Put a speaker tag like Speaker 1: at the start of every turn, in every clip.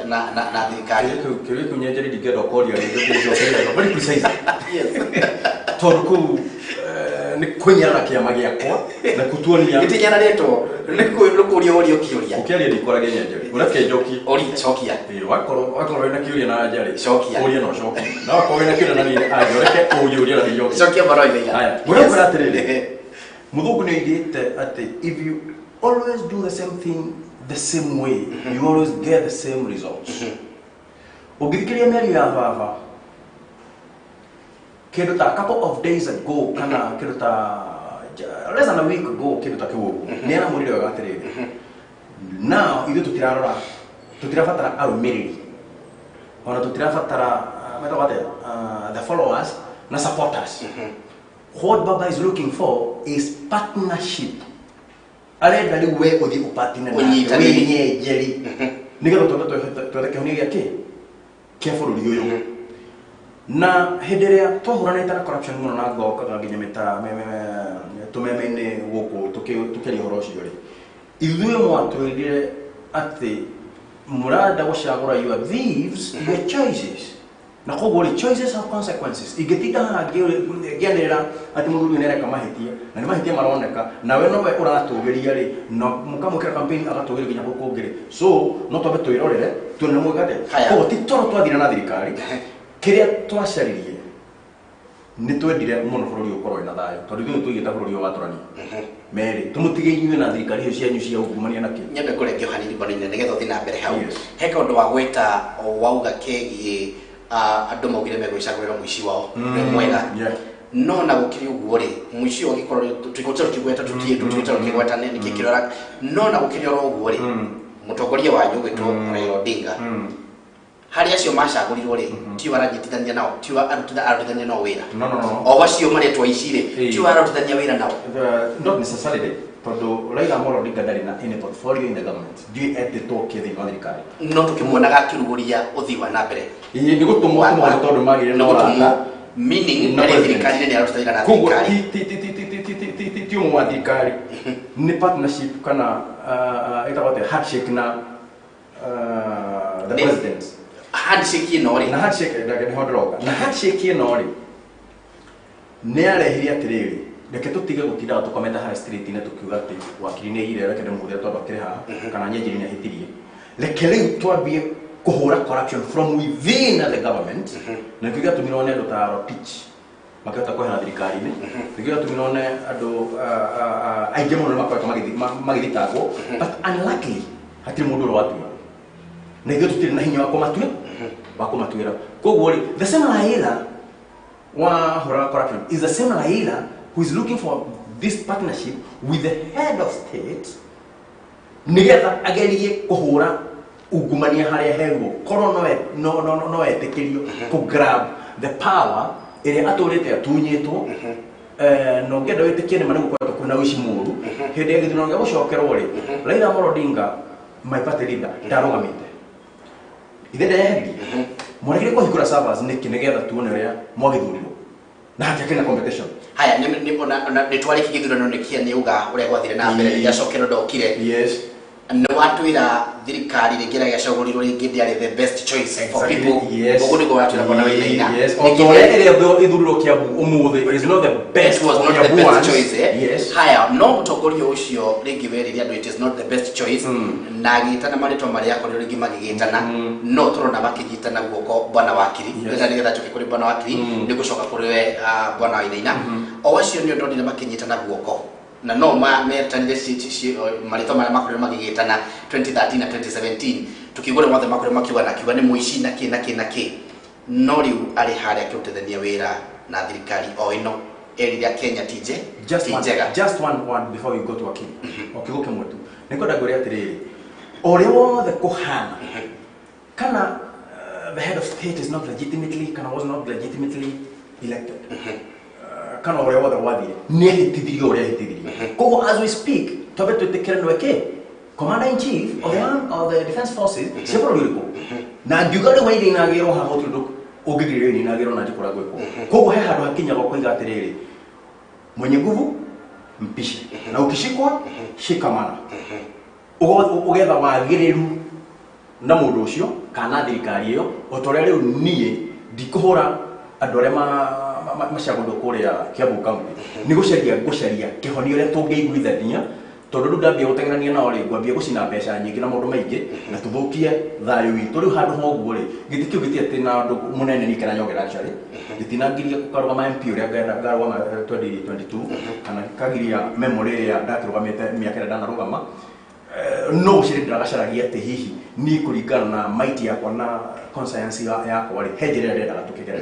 Speaker 1: na thirikari
Speaker 2: kile kunyenjeri digedo kodi ya ndio very precise yes torku ni kunyara kiama giakwa na kutuonia
Speaker 1: gitinyana reto nikuria orio kiuria
Speaker 2: ukiaria ndikora genyenjeri urake njoki
Speaker 1: ori chokia
Speaker 2: wakoro ina kiuria na njari
Speaker 1: chokia
Speaker 2: uria no choki na wakoro ina kiuria na ni ajoreke uria na njoki
Speaker 1: chokia baroiga
Speaker 2: haya wewe bratere mudhugu ni igite ati if you always do the same thing the same way you always get the same results ugikiria meri ya baba kedo ta couple of days ago kana kedo ta less than a week ago kedo ta kiwogo nena muri wa gatere now ido tutirafatara au meriri ona tutirafatara meta wate the followers na supporters what Baba is looking for is partnership ale dali we odi upatina na we nye jeri niga to honi yake careful uriyo na hederea tohuraneta na corruption muno na goka gaginya meta tumemene woko tukeli horoshi yori iluye mwatwire ati murada washagura you are thieves your choices na kogori choices have consequences igetita hagianira ati mundu nera kama hitia na ni mahitia maroneka na we no we uratugeria ri no mukamukira campaign agatugeria ginya gukugire so no tobe tuirorere tuna mwegate ko titoro twathira na thirikari kiria twacaririe ni twendire muno bururi ukorwo na thayo tondu ithu tuigita bururi wa gaturani meri tumutige inyuĩ na thirikari hiyo cianyu cia ungumania naki
Speaker 1: nyambe kurengio hanini bonine nigetha uthi na mbere hau heka undu wa gweta wauga kegie andu maugire megwicagurira muici wao mwega no na gukiri uguo ri muici wa gikorwo tukotero kigweta tutotero kigweta ni kikirora no na gukiri oro uguo ri mutongoria wanyu gwetwo Raila Odinga hari acio macagurirwo ri ti waranyitithania nao ti arutithania nao wira
Speaker 2: no
Speaker 1: o wacio maretwa ici ri ti warutithania wira nao
Speaker 2: not necessarily tondu Raila Odinga ndari na any portfolio in the government due at the talk in the thirikari
Speaker 1: no tukimuonaga akiruguria uthi wa na mbere
Speaker 2: ni gutumwa tondu magire no rata
Speaker 1: meaning ndari thirikari ni arutithania na thirikari
Speaker 2: ti umwe wa thirikari ni partnership kana itakote handshake na the president
Speaker 1: handshake no ri
Speaker 2: na handshake ndage hodroka na handshake no ri ne arehiria atiriri reke tutige gutinda tukomenda ha street ine tukiuga ati wakiri ne ire reke ndemuthe tondu akiri ha kana nyenjiri ne hitirie reke riu twambie kuhura corruption from within the government na kiga tumirone ndo taro teach makata kwa na thirikari ne kiga tumirone ando aije muno makwa magithitagwo but unluckily hatiri mundu watu na kiga tutire na hinya wa kumatwira koguo the same Raila wa hura corruption is the same Raila who is looking for this partnership with the head of state nigetha agerie kuhura ugumania haria hego koro no etekerio ku grab the power ere atorete atunyitwo no ngenda wetekie ne manegu kwa kuna wishi muru hede ya githino ngabo shokerwo ri Raila Odinga my party leader ndarogamite ithende yeheri mwanagire kwa hikura servers nigetha tuone ria mwagithuriro na hata kena competition
Speaker 1: haya ni twari kigithurano nikia ni uga uria gwathire na mbere ya shokero ndokire
Speaker 2: yes
Speaker 1: no watwira thirikari ringira gacaguriro ringi ndiari the best choice for people uguo niguo watwira bona wina
Speaker 2: ire ithuriro kia umuthi is not the best
Speaker 1: choice yes haya no mutongoria ucio ringi werire andu it is not the best choice na gitana marito mari akoriro ringi magigitana no turona makigitana guoko bwana wakiri ndenda nigetha tuke kuri bwana wakiri ni gucoka kuri we bwana wainaina o wacio ni ndondire makinyitana guoko na no metanire marito mara makorero magigitana 2013 na 2017 tukigore mothe makorero makiwa na kiwa ni muici na ki no riu ari haria kiutethania wira na thirikari o ino eri Kenya tije
Speaker 2: just one before you go to Akim okigoke mwetu nikoda gore atiriri ore wothe kuhana kana the head of state is not legitimately kana was not legitimately elected kana ore wothe wathire ne hitithirio ore hitithirio kogo as we speak tobe tutekere nweke commander in chief of the defense forces several yuko na ndugale waide inagiro ha hotundo ogigire ni inagiro na jikora gweko kogo he hado hakinya goko igatiriri mwenye nguvu mpishi na ukishikwa shikamana ugetha wagiriru na mundu ucio kana thirikari iyo otoria riu nie ndikuhura andu aria macagurwo kuria Kiambu County ni gucaria kihoni uria tungiguithania tondu riu ndambia gutengerania nao ri ngwambia gucina mbeca nyingi na maundu maingi na tuthukie thayu witu riu handu hoguo ri giti kiu giti ati na andu munene ni kana nyongera actually gitinangiria gukarugama MP uria ngarugama 2022 kana kagiria memory ya ndakirugamite miaka ira ndanarugama no gucirindira gacaragia ati hihi ni kuringana na mighty yakwa na conscience yakwa ri henjire ndendaga tukigere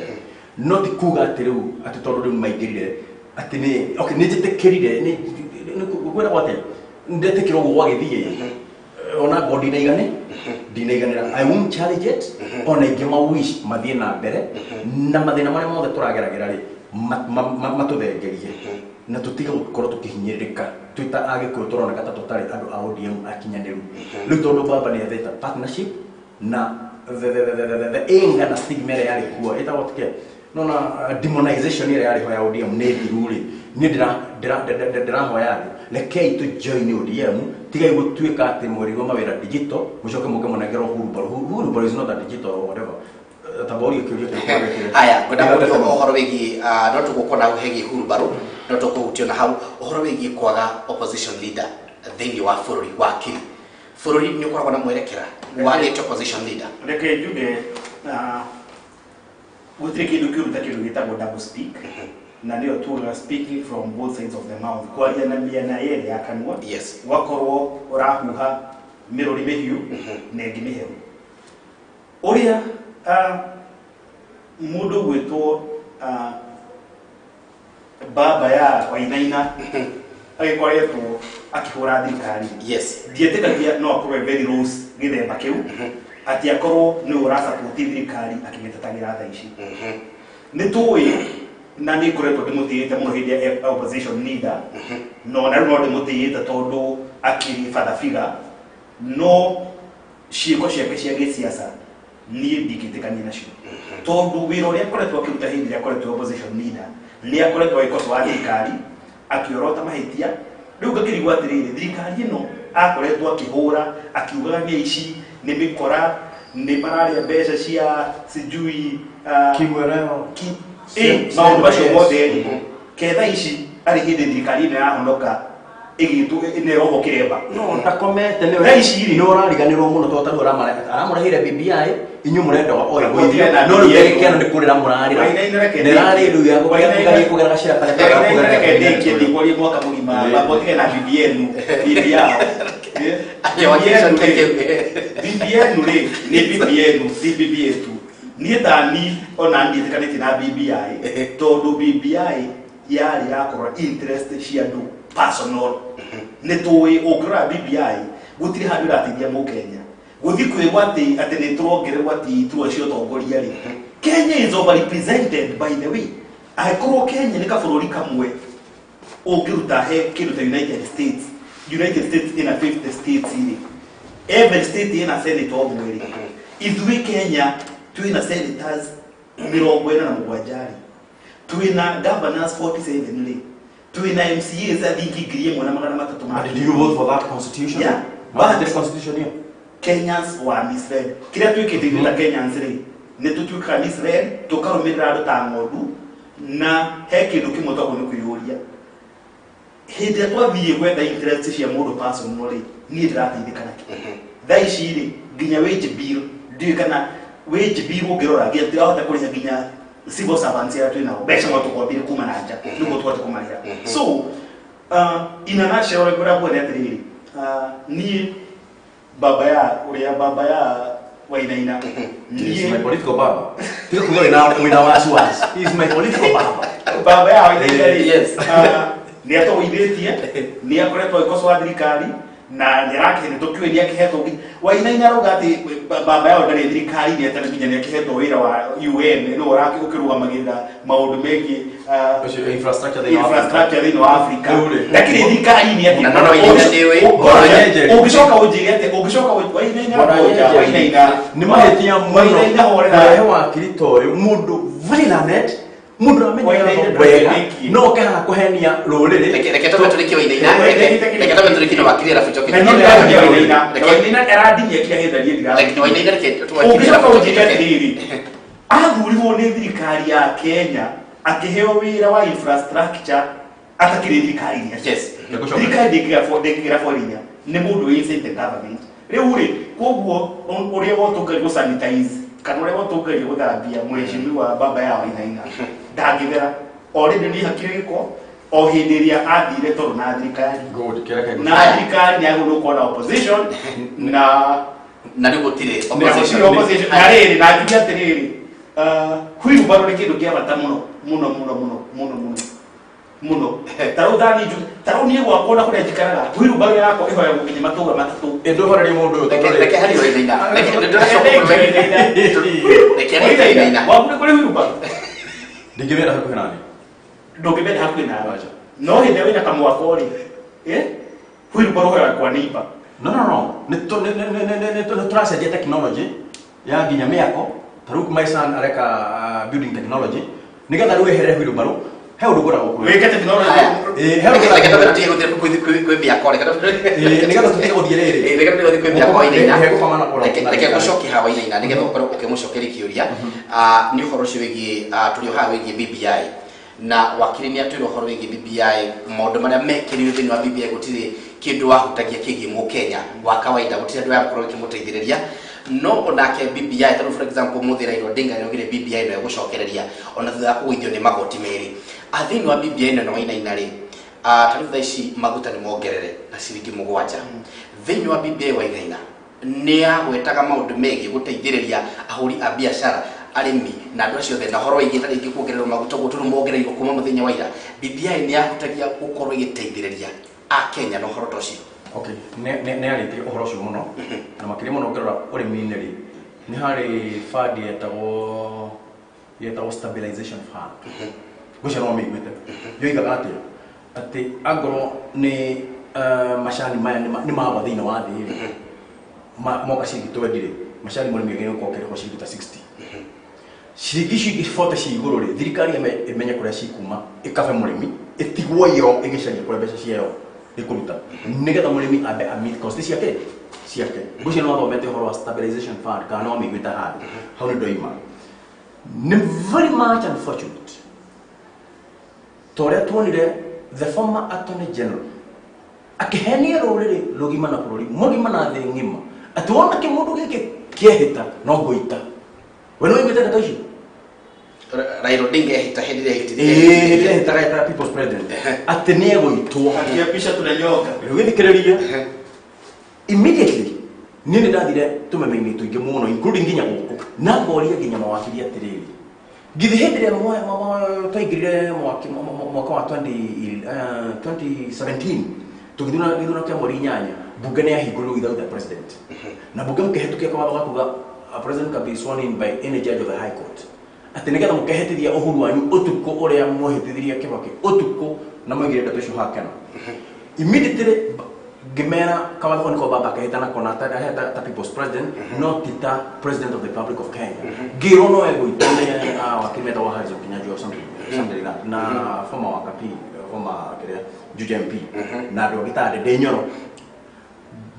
Speaker 2: no ti kuga ati riu ati tondu riu maingirire ati ni okay ni jitikirire ni gwira gwate ndetikiro gwa githie ona body na igane dinaiganira I won't challenge it ona ingima wish mathie na mbere na mathina maria mothe turageragira ri matuthengerie na tutiga gukorwo tukihinyirika twita agikuyu turoneka ta tutari andu a ODM akinyaniru riu tondu baba ni atheta partnership na the anger na stigma ya kuwa ita what care no na demonization ile yari ya ODM ne diruri ni ndira hoya lekei tu join ODM tiga gutwika ati murigo mawira digital mucoke muke munegero huru is not a digital or whatever tabori kiuria
Speaker 1: aya ngoda ohoro wigi no tugukona uhegi huru baru no tukutio na hau ohoro wigi kwaga opposition leader thini wa bururi wa kiri bururi ni ukoragwo na mwerekera wa get opposition leader
Speaker 3: reke juge gutire kindu kiruta kindu gitagwo double speak na ndio tu speaking from both sides of the mouth kwa yana miana yele ya kanwa
Speaker 1: yes
Speaker 3: wakorwo urahuha mirori mehiu nengi meheru uria mundu gwitwo baba ya Wainaina agikoretwo akihura thirikari
Speaker 1: yes
Speaker 3: dietekagia no akorwo very rose githemba kiu ati akorwo ni urasupport thirikari akimetatangira tha ici ni tuwi na ni koretwo ndimutiyite muno hindi ya opposition leader no na no ndimutiyite tondu akiri father figure no ciiko ciake cia gisiasa ni ndikitikania nacio tondu wira uria koretwo akiruta hindi ya koretwo opposition leader ni akoretwo ikoso wa thirikari akiorota mahitia riu ngakirigwa atiriri thirikari ino akoretwo akihura akiugaga ni ici ni mikora ni mararia mbeca cia sijui
Speaker 2: kimwereo
Speaker 3: maundu macio mothe ketha ici ari hindi thirikari ino yahonoka igitu ineroho kiremba
Speaker 2: no ndakomete ni urariganirwo muno to taru aramurehire BBI inyu murenda oya goithia no rugekena ni kurira murarira nerari ndu ya kugera gacira kale
Speaker 3: kugera kendeki ndikori mwaka mugima babotige na BBI yao BBI ri ni BBI tu ni tani ona ndi tikaniti na BBI tondu BBI yari yakora interest cia ndu personal ni tuwi ukura BBI gutiri handu ratithia mu Kenya guthi kwirwo ati ni turongererwo ati tuo cio tongoria ri Kenya is over represented by the way aikoro Kenya ni kabururi kamwe ukiruta he kiruta United States in a 50 states iri every state in a senate of mweri ithui Kenya twina senators 47 twina governors 47 ri twina MCAs athingi 1,300
Speaker 2: did you vote for that constitution?
Speaker 3: Yeah,
Speaker 2: but this constitution here
Speaker 3: Kenyans were misread kila twikite twita Kenyans ri ne tutwika misread tukarumira andu ta ng'ondu na he kindu kimwe twago ni kuyuria hindi twathie gwetha interest cia mundu personal ri ni ndirateithikana tha ici ri nginya wage bill ndiyo kana wage bill ungirora ngiatirahota kuriha nginya civil servants ya twina mbeca mo tukwambire kuma na nja niguo twate kumarira so in a nutshell rekora kwa atiriri ni baba ya Wainaina
Speaker 2: He's my political baba. Tiko kugo ina wasiwasi. He's my political
Speaker 3: baba ya Wainaina yes ni atoithetie ni akoretwo ikoso wa thirikari na ndirake ni tukiwe ni akihetwo Wainaina roga ati baba yao ndari thirikari ni atari nginya ni akihetwo wira wa UN no urake ukirugamagirira maundu megi
Speaker 2: infrastructure
Speaker 3: in Africa lakini thirikari ni ati
Speaker 1: no ina ndiwe
Speaker 3: ugishoka ujigete Wainaina
Speaker 2: ni mahetia muno hewa kirito mundu violent mundu amenya no kana kuhenia ruriri
Speaker 1: reke tũtũrĩkie Wainaina reke tũtũrĩkie no wakiri alafu joke
Speaker 3: Wainaina aradinya kia hetharie ndira
Speaker 1: Wainaina reke
Speaker 3: athurirwo nĩ thirikari ya Kenya akĩheo wĩra wa infrastructure atakĩrĩ thirikari thirikari ndĩngĩgĩra borinya nĩ mũndũ wĩcĩte government rĩu rĩ koguo ũrĩa wotũngario sanitize kana ũrĩa wotũngario gũthambia mheshimiwa baba ya Wainaina ndangĩgera already nĩ hakiri gĩko o hĩndĩ ĩrĩa athire tondũ na thirikari na thirikari nĩ agũrwo kuona opposition na
Speaker 1: rĩu gũtirĩ opposition
Speaker 3: na rĩrĩ na njuge atĩrĩrĩ wheelbarrow nĩ kĩndũ kĩa bata mũno tarau thani tarau niĩ gwakwa na kũrĩa njikaraga wheelbarrow yakwa ĩhoya gũkinya matũũra matatũ
Speaker 2: ndũhorerie mũndũ ũyũ
Speaker 1: reke harĩ Wainaina reke Wainaina
Speaker 3: wakũrĩ kũrĩ wheelbarrow
Speaker 2: ndingĩmĩenda hakuhĩ nani
Speaker 3: ndũngĩmĩenda hakuhĩ nawe no hĩndĩ ĩrĩa wĩna kamwako rĩ wheelbarrow hoya kwa neighbor
Speaker 2: no nĩ tũracenjia technology ya nginya mĩako tarau my son areka building technology nigetha rĩu ehere wheelbarrow he ũndũ ngoragwo kuo
Speaker 3: wĩke technology
Speaker 1: reke tũtige gũthiĩ kwĩ mĩako
Speaker 2: nigetha tũtige gũthiĩ rĩrĩ
Speaker 1: reke tũtige gũthiĩ kwĩ mĩako Wainaina
Speaker 2: Wainaina
Speaker 1: reke gũcokia ha Wainaina nigetha ũkorwo ũkĩmũcokeria kĩũria nĩ ũhoro ũcio wĩgiĩ tũrĩ haha wĩgiĩ BBI na wakiri nĩ atwĩra ũhoro wĩgiĩ BBI maũndũ marĩa mekĩrĩirwo thĩinĩ wa BBI gũtirĩ kĩndũ wahutagia kĩgiĩ mũkenya wa kawaida gũtirĩ andũ yakorwo ĩkĩmũteithĩrĩria no onake BBI tarũ for example mũthĩ Raila Odinga nĩ augire BBI no gũcokereria ona thutha wa kũgũithio nĩ magoti merĩ thĩinĩ wa BBI no Wainaina rĩ tarũ thaa ici maguta nĩ mongerere na ciringi 7 thĩinĩ wa BBI Wainaina nĩ agwetaga maũndũ megiĩ gũteithĩrĩria ahũri a biacara arĩmi na andũ acio na horo igĩta rĩngĩ kuongererwo maguta gũtũrũ mongereirwo kuma mũthenya wa ira BBI nĩ ahutagia gũkorwo igĩteithĩrĩria a Kenya no horo tocio
Speaker 2: okay nĩ arĩtie ũhoro ũcio mũno na makĩria mũno ngĩrora ũrĩmi-inĩ rĩ nĩ harĩ fund yetagwo stabilization fund gũcio no mĩiguĩte yoigaga atĩ angorwo nĩ macani maya nĩ magwa thĩinĩ wa thĩ moka ciringi 20 rĩ macani mũrĩmi agĩrĩirwo kuongererwo ciringi ta 60 ciringi 40 ci igũrũ rĩ thirikari ĩmenye kũrĩa cikuma ĩkabe mũrĩmi ĩtigwo yo ĩgĩcaria kũrĩa mbeca ciayo ĩkũruta nĩgetha mũrĩmi ambe meet cost ciake gũcio no athomete ũhoro wa stabilization fund kana no amĩiguĩte handũ hau nĩ ndoima nĩ very much unfortunate torĩa tuonire the former attorney general akĩhenia rũrĩrĩ rũgima na bũrũri mũgima na thĩ ng'ima atĩ wona kĩmũndũ gĩkĩ kĩehĩta no ngũita we nĩ wĩiguĩte ndeto icio
Speaker 1: Raila Odinga ehĩta hĩndĩ ĩrĩa
Speaker 2: ehĩta people's president atĩ nĩ egũitwo
Speaker 3: akĩapisha tunanyoka
Speaker 2: rĩu gĩthikĩrĩria immediately niĩ nĩ ndathire tũmeme-inĩ tũingĩ mũno including nginya gũkũ na ngoria nginya mawakiri atĩrĩrĩ ngithĩ hĩndĩ ĩrĩa twaingĩrire mwaka wa 2017 tũgĩthuna kĩa mweri 8 bunge nĩ yahingũrirwo without the president na bunge mũkĩhetũkia kawatho gakuga a president can be sworn in by any judge of the high court atĩ nĩgetha mũkehĩtithia ũhuru wanyu ũtukũ ũrĩa mwehĩtithirie Kibaki ũtukũ na mwaigire ndeto icio hakena immediately ngĩmera kawatho nĩko baba akahĩta na kona ta people's president not the president of the Republic of Kenya ngĩrwo no egũitwo nĩ wakiri metagwo Harrison Kinyanjui or something like that na former wakapi former Juja MP na andũ agĩtarĩ ndĩ Nyoro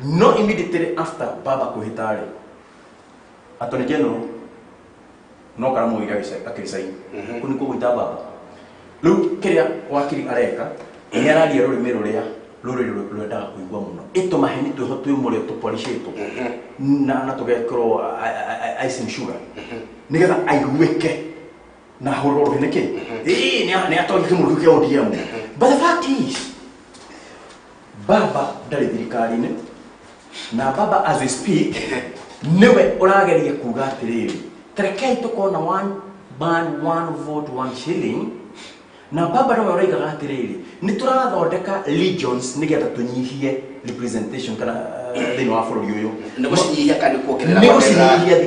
Speaker 2: no immediately after baba kũhĩtarĩ attorney general no kana mũira akĩricaini kũu nĩ kũgũita baba rĩu kĩrĩa wakiri areka nĩ araria rũrĩmĩ rũrĩa rũrĩrĩ rwendaga kũigua mũno ĩtũmaheni twĩho twĩ mũrĩo tũporicĩtwo na tũgekĩrwo icing sugar nĩgetha aiguĩke na hũrwo rũhĩ nĩkĩ nĩ atwarire kĩmũndũ kĩa ODM but the fact is baba ndarĩ thirikari-inĩ na baba as we speak nĩwe ũrageria kuga atĩrĩrĩ terekei tũkona one man one vote one shilling na baba nĩwe ũraigaga atĩrĩrĩ nĩ tũrathondeka legions nĩgetha tũnyihie representation kana thĩinĩ wa bũrũri ũyũ
Speaker 1: nĩ gũcinyihia kana kuongerera
Speaker 2: nĩ gũcinyihia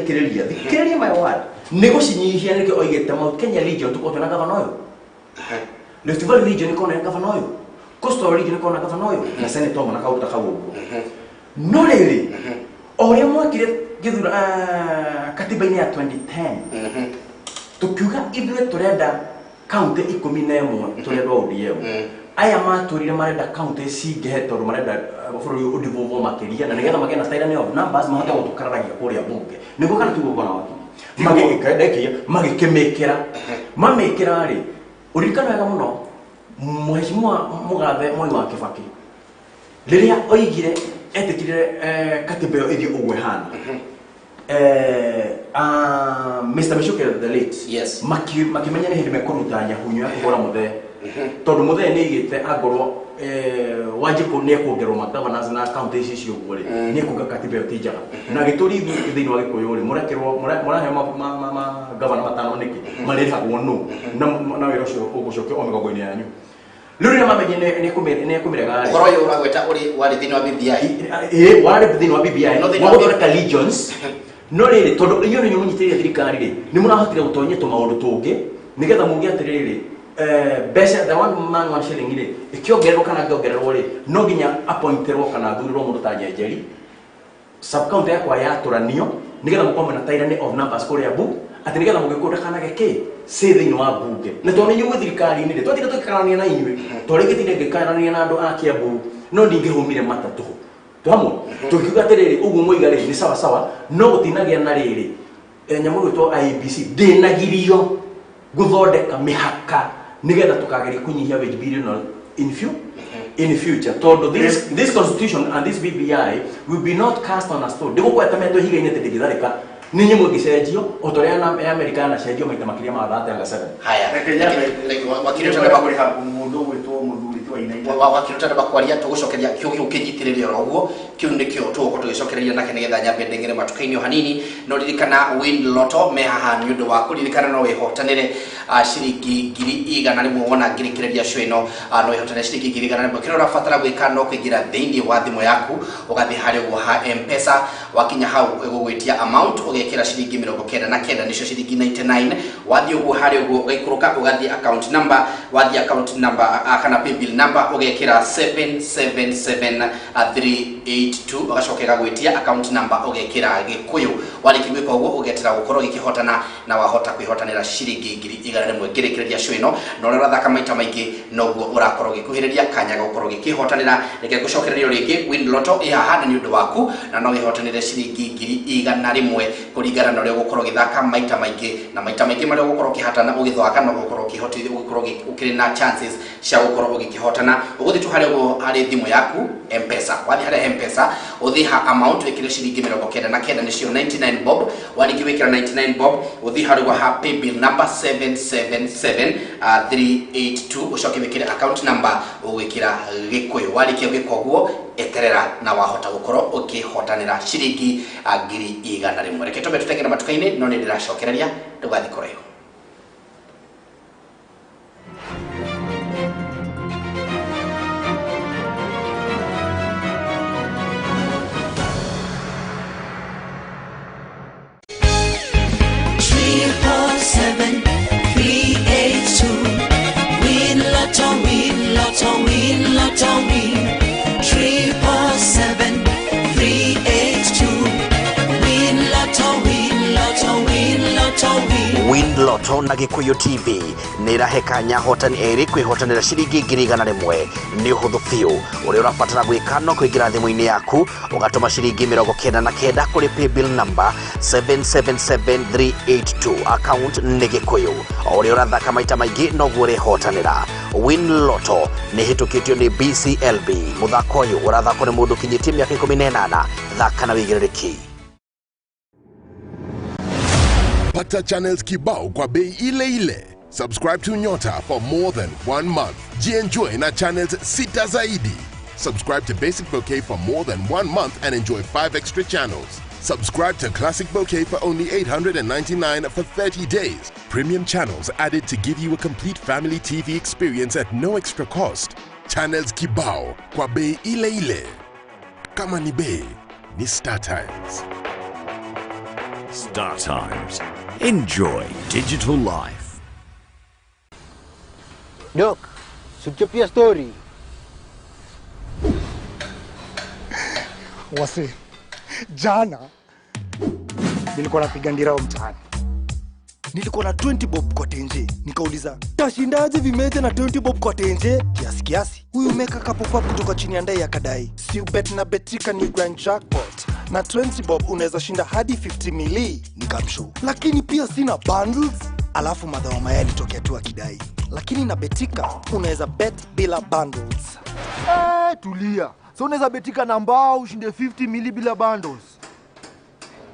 Speaker 2: thikĩrĩria my word nĩ gũcinyihia nĩkĩo oigĩte Mount Kenya Legion tũkorwo twĩna gavana ũyũ Rift Valley Legion ĩkorwo na gavana ũyũ Coastal Legion ĩkorwo na gavana ũyũ na senator mwana kaũruta kau ũguo no rĩrĩ o ũrĩa mwakire gĩthura katiba-inĩ ya 2010 tukiuga ithuĩ tũrenda county ikomine tole do ODM aya maturire marenda county singehetoro marenda bufururi udivovo makiria na nigetha magena tairane of numbers mahote gutukararagia kuria bunge niguo kana tugo bwana waki magikedekia magikemekera mamekera ri urikana wega muno mheshimiwa mugathe Moi wa Kibaki riria oigire etikire katibeo ithio ugwe hana Mr. Mishuke the late
Speaker 1: yes
Speaker 2: makimenya hindi mekonutanya hunyo ya kugora muthe tondu muthe ni igite agorwo wajiko ne kugerwo mataba na county icio gore ni kuga katibeo tijaga na gituri thini wa gikuyu ri murekerwo murahe ma governor matano niki marehagwo no na wira ucio ugucoke o migongo-ini yanyu luri na mamenye ne kumirega ri
Speaker 1: koro yo uragweta uri wari thini wa BBI
Speaker 2: wari thini wa BBI no thini wa legions no riri tondu iyo ni munyitire thirikari ri ni murahotire gutonye to maundu tungi nigetha mungi atiriri besa the one man wa shilling ri ikiongerwo kana ngiongerwo ri no ginya appointerwo kana thurirwo mundu ta nyenjeri sub county yakwa yaturanio nigetha mukomwe na tairane of numbers kuria bu ati nigetha mugikunda kana geke thini wa bunge na tondu nyumu thirikari ni ri twatire tukikarania na inywe torigitire ngikarania na andu a Kiambu no ndingihumire matatu tuhamwe tukiuga atiriri uguo muiga ri ni sawa sawa no gutinagia na riri nyamu gwitwo IBC ndinagirio guthondeka mihaka nigetha tukageria kunyihia wage bill in future tondu this constitution and this BBI will be not cast on a stone digo kwetametwo higa-ini titigitharika ni nyimwe gicenjio otoria na America na cenjio maita makiria ma 37
Speaker 1: haya
Speaker 3: wakirutana bakuriha mundu gwitwo muthuri ti wa inaina
Speaker 1: wakirutana bakwaria tugucokeria kiu kinyitirire oroguo kiu nikio tuguko tugicokereria nake nigetha nyambe ndengere matukaini o hanini no ririkana win lotto me haha ni undu wa kuririkana no wihotanire ciringi ngiri igana rimwe wona ngirikireria cio no wihotanire ciringi ngiri igana rimwe kira urabatara gwika no kuingira thiini wa thimu yaku ugathi hari uguo ha M-Pesa wakinya hau egugwitia amount ugekira ciringi 99 nicio ciringi 99 wathi uguo hari uguo ugaikuruka ugathi account number wathi account number kana paybill number ugekira 777382 ugacokera gwitia account number ugekira gikuyu walikigwika uguo ugetira gukorwo gikihotana na wahota kwihotanira ciringi ngiri igana rimwe ngirikireria cio no urathaka maita maingi noguo urakorwo gikuhiriria kanya gukorwo gikihotanira reke gucokererio ringi win lotto ihaha ni undu waku na no wihotanire ciringi ngiri igana rimwe kuringana na uria gukorwo githaka maita maingi na maita maingi maria gukorwo kihatana ugithaka no gukorwo kihotithio gukorwo ukiri na chances cia gukorwo ugikihotana uguthi tu hari thimu yaku M-Pesa wathi hari M-Pesa uthiha amount wikire ciringi 99 nicio 99 bob wathi wikira 99 bob uthi hari ha paybill number 777382 ucoke wikire account number ugwikira gikuyu wathi gwikoguo eterera na wahota gukorwo ukihotanira ciringi ngiri igana rimwe reke tumbe tutengera matukaini no ni ndiracokereria tugathi koreyo Win Lotto na Gikuyu TV nirahekanya hotani eri kwihotanira ciringi ngiri igana rimwe ni uhuthu fiu uria urabatara gwika no kuingira thimu-ini yaku ugatuma ciringi 99 kuri paybill number 777382 account ni Gikuyu uria urathaka maita maingi no guo urihotanira Win Lotto ni hitukitio ni BCLB muthako uyu urathakwo ni mundu kinyitie miaka 18 thaka na wigiririki.
Speaker 4: Pata channels kibao kwa bei ile ile. Subscribe to Nyota for more than 1 month. Jienjoy na channels sita zaidi. Subscribe to Basic Bouquet for more than 1 month and enjoy 5 extra channels. Subscribe to Classic Bouquet for only $899 for 30 days. Premium channels added to give you a complete family TV experience at no extra cost. Channels kibao kwa bei ile ile. Kama ni bei, ni Star Times.
Speaker 5: Star Times. Enjoy digital life.
Speaker 6: Doc, suchapia story.
Speaker 7: Wase, jana nilikuwa napiga ndirao mtaani. nilikuwa na 20 bob kwa tenje. Nikauliza, tashindaje vimeja na 20 bob kwa tenje? Kiasi. Huyu meka kapopa kutoka chini ya ndai akadai, si bet na Betika ni grand jackpot. Na 20 bob unaweza shinda hadi 50 mili. Nikamshow. Lakini pia sina bundles. Alafu madhawa mayai alitokea tu akidai, lakini na Betika unaweza bet bila bundles.
Speaker 6: Tulia. So unaweza Betika na mbao ushinde 50 mili bila bundles.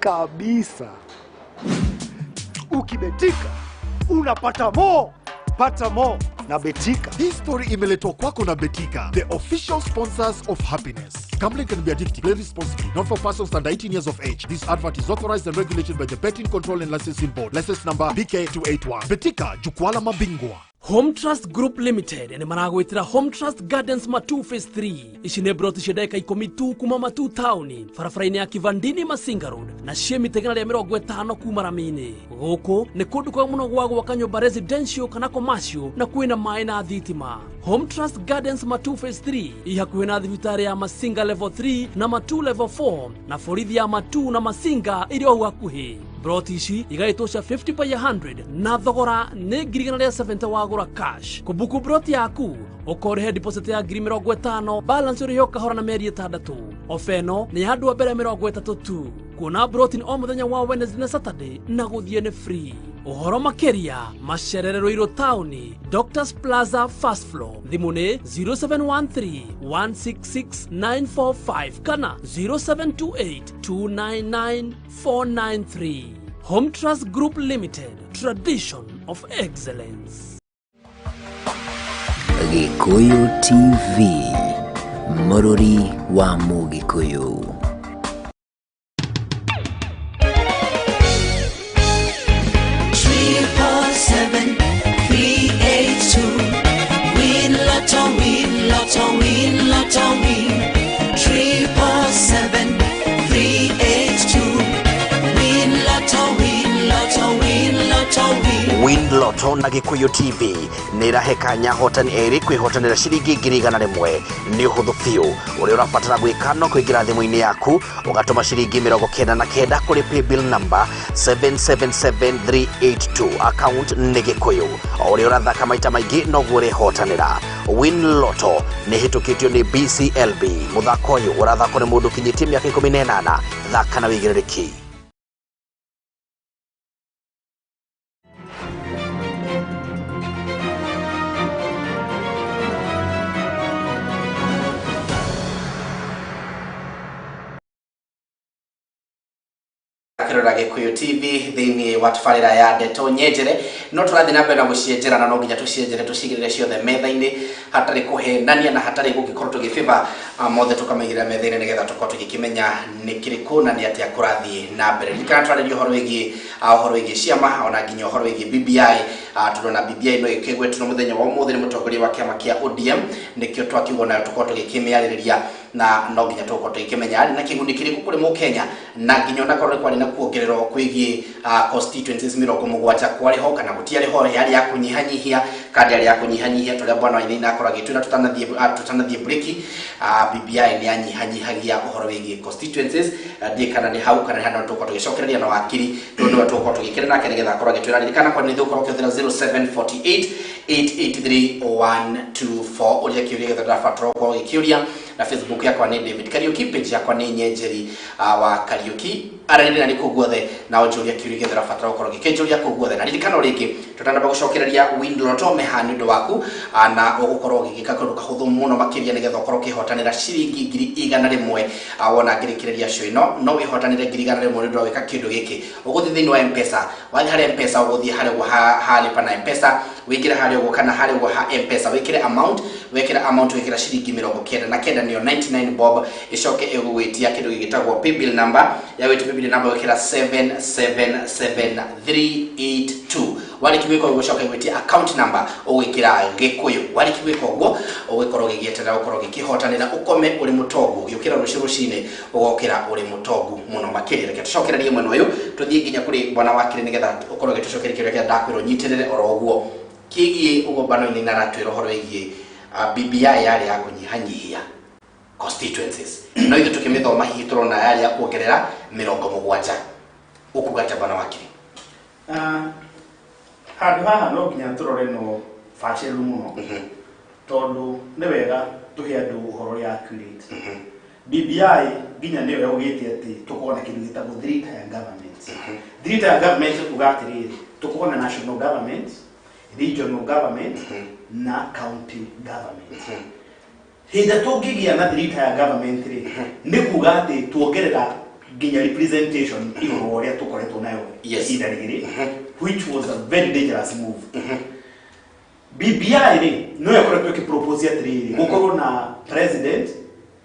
Speaker 7: Kabisa. Ukibetika unapata more. Pata more na Betika.
Speaker 8: Hii story imeletwa kwako na Betika, the official sponsors of happiness. Gambling can be addictive. Play responsibly. Not for persons under 18 years of age. This advert is authorized and regulated by the Betting Control and Licensing Board. License number BK281. Betika, jukwaa la mabingwa.
Speaker 9: Home Trust Group Limited ni maragwitira Home Trust Gardens Matu Phase 3 ishine broti shedeka ikomi tu kuma Matu Town farafaraini ya Kivandini Masinga Road na shemi tegana ya 50 kuma Ramini. Goko ni kundu kwa muno gwago wakanyumba residential kana commercial na kuina maina adhitima. Home Trust Gardens Matu Phase 3 ihakuina adhivitari ya Masinga Level 3 na Matu Level 4 na forithi ya Matu na Masinga ili wakuhi. Broti ici igaitosha 50 by 100 na thogora ni girigana ya 70 wagura cash. Kubuku broti yaku ukorehe deposit ya 50 balance uri yoka hora na meri 6. Ofeno ni hadu wa bere 30 tu. Kuna broti ni omuthenya wa Wednesday na Saturday na guthie ni free. Uhoro makeria masherero iro town Doctors Plaza first floor dhimune 0713 166 945 kana 0728 299 493. Home Trust Group Limited, tradition of excellence.
Speaker 10: Gikuyu TV, Bururi wa Mugikuyu.
Speaker 11: Win Lotto na Gikuyu TV nirahekanya hotani eri kwihotanira shiringi 100 ni uhuthu fiu uri urabatara gwikano kwingira thimu-ini yaku ugatuma shiringi 99 kuri paybill number 777382 account ni Gikuyu uri urathaka maita maingi no gure hotanira. Win Lotto ni hitukitio ni BCLB muthako uyu urathako ni mundu kinyitie miaka 18 thaka na wigiriki.
Speaker 1: Kirora Gikuyu TV thini watfarira ya Deto Nyejere no turathi na mbere na gucienjera na no nginya tucienjere tucigirire ciothe metha-ini hatari kuhenania na hatari gugikorwo tugifiba mothe tukamagira metha-ini nigetha tukorwo tugikimenya ni kiriku na ni atia kurathi na mbere. Rikana twararia uhoro wigi ciama ona nginya uhoro wigi BBI turona BBI no ikigwetu no muthenya wa umuthi ni mutongoria wa kiama kia ODM nikio twakiugo nayo tukorwo tugikimiaririria na no nginya tukorwo tugikimenya ari na kiguni kiriku kuri mu Kenya na nginya ona korwo kwari na kuongererwo kwigi constituencies 70 kwari ho kana gutiari ho yari ya kunyihanyihia kandi yari ya kunyihanyihia turia bwana ine na akora gitu na tutanathie breaki BBI ni anyihanyihagia uhoro wigi constituencies ndikana ni hau kana hano tukorwo tugicokereria na wakiri ndio tukorwo tugikira nake nigetha akora gitu na ndikana kwa ni thukorwo kithira 0748 883 124 uria kiuria getha ndafatro kwa gikiuria na Facebook yakwa ni David Kariuki, page yakwa ni Nyejeri wa Kariuki ararire ni kuguothe na ojuria kiuria getha ndafatro kwa gikiuria kuguothe na ririkana ringi tutandaba gucokereria Win Lotto mehani ndu waku na ugukorwo gigika kundu kahuthu muno makiria nigetha ukorwo kihotanira shiringi 100 wona ngirikireria show ino no wihotanire 100 ndu wika kindu giki uguthi thini wa M-Pesa wathi hari M-Pesa uguthi hari hali pana M-Pesa wikira hari ugo kana hari ugo ha M-Pesa wikira amount wikira shiringi 90 na kenda niyo 99 bob icoke egugwitia kindu gigitagwo paybill number ya wetu paybill number wikira 777382 wali kibiko ugocoka gwitia account number ugwikira Gikuyu wali kibiko ugo ugikorwo gigietera ukorwo gikihotanira ukome uri mutogu ugiukira rucine ugokira uri mutogu muno makirire reke tucokererie mweno uyu tuthie nginya kuri bwana wakire nigetha ukorwo gitucokererie kiria kia ndakwiro nyitirire oro uguo kigie ugombano-ini na ratwiro horo igie BBI yari ya kunyihanyihia constituencies no ithu tukimithoma hihi turona yari ya kuongerera 70 ukugata bwana wakiri
Speaker 3: handu haha no nginya turore no fashion muno tondu ne wega tuhe andu uhoro ya accurate BBI nginya ne wega ugite ati tukona kindu gitagwo three-tier government three-tier government ugatiriri tukona national government regional government na county government hida tugigia na three-tier government ri ni kuga ati tuogerera ginya representation igoro ria tukoretwo nayo ida rigiri which was a very dangerous move BBI ri no yakoretwo kipropose atiriri gukorwo na president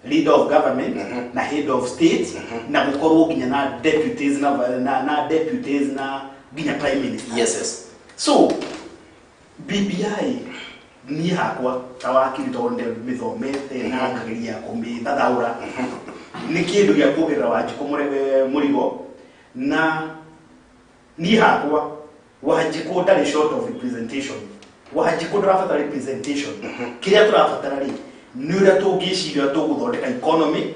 Speaker 3: leader of government na head of state na gukorwo ginya na deputies na deputies na ginya prime minister
Speaker 1: yes
Speaker 3: so BBI ni hakwa tawakiri tonde mithomete na kageria kumithathaura ni kindu gya kugira Wanjiku murigo na ni hakwa Wanjiku ndari short of representation Wanjiku ndarabatara representation kiria turabatara ri ni uria tungiciria tuguthondeka economy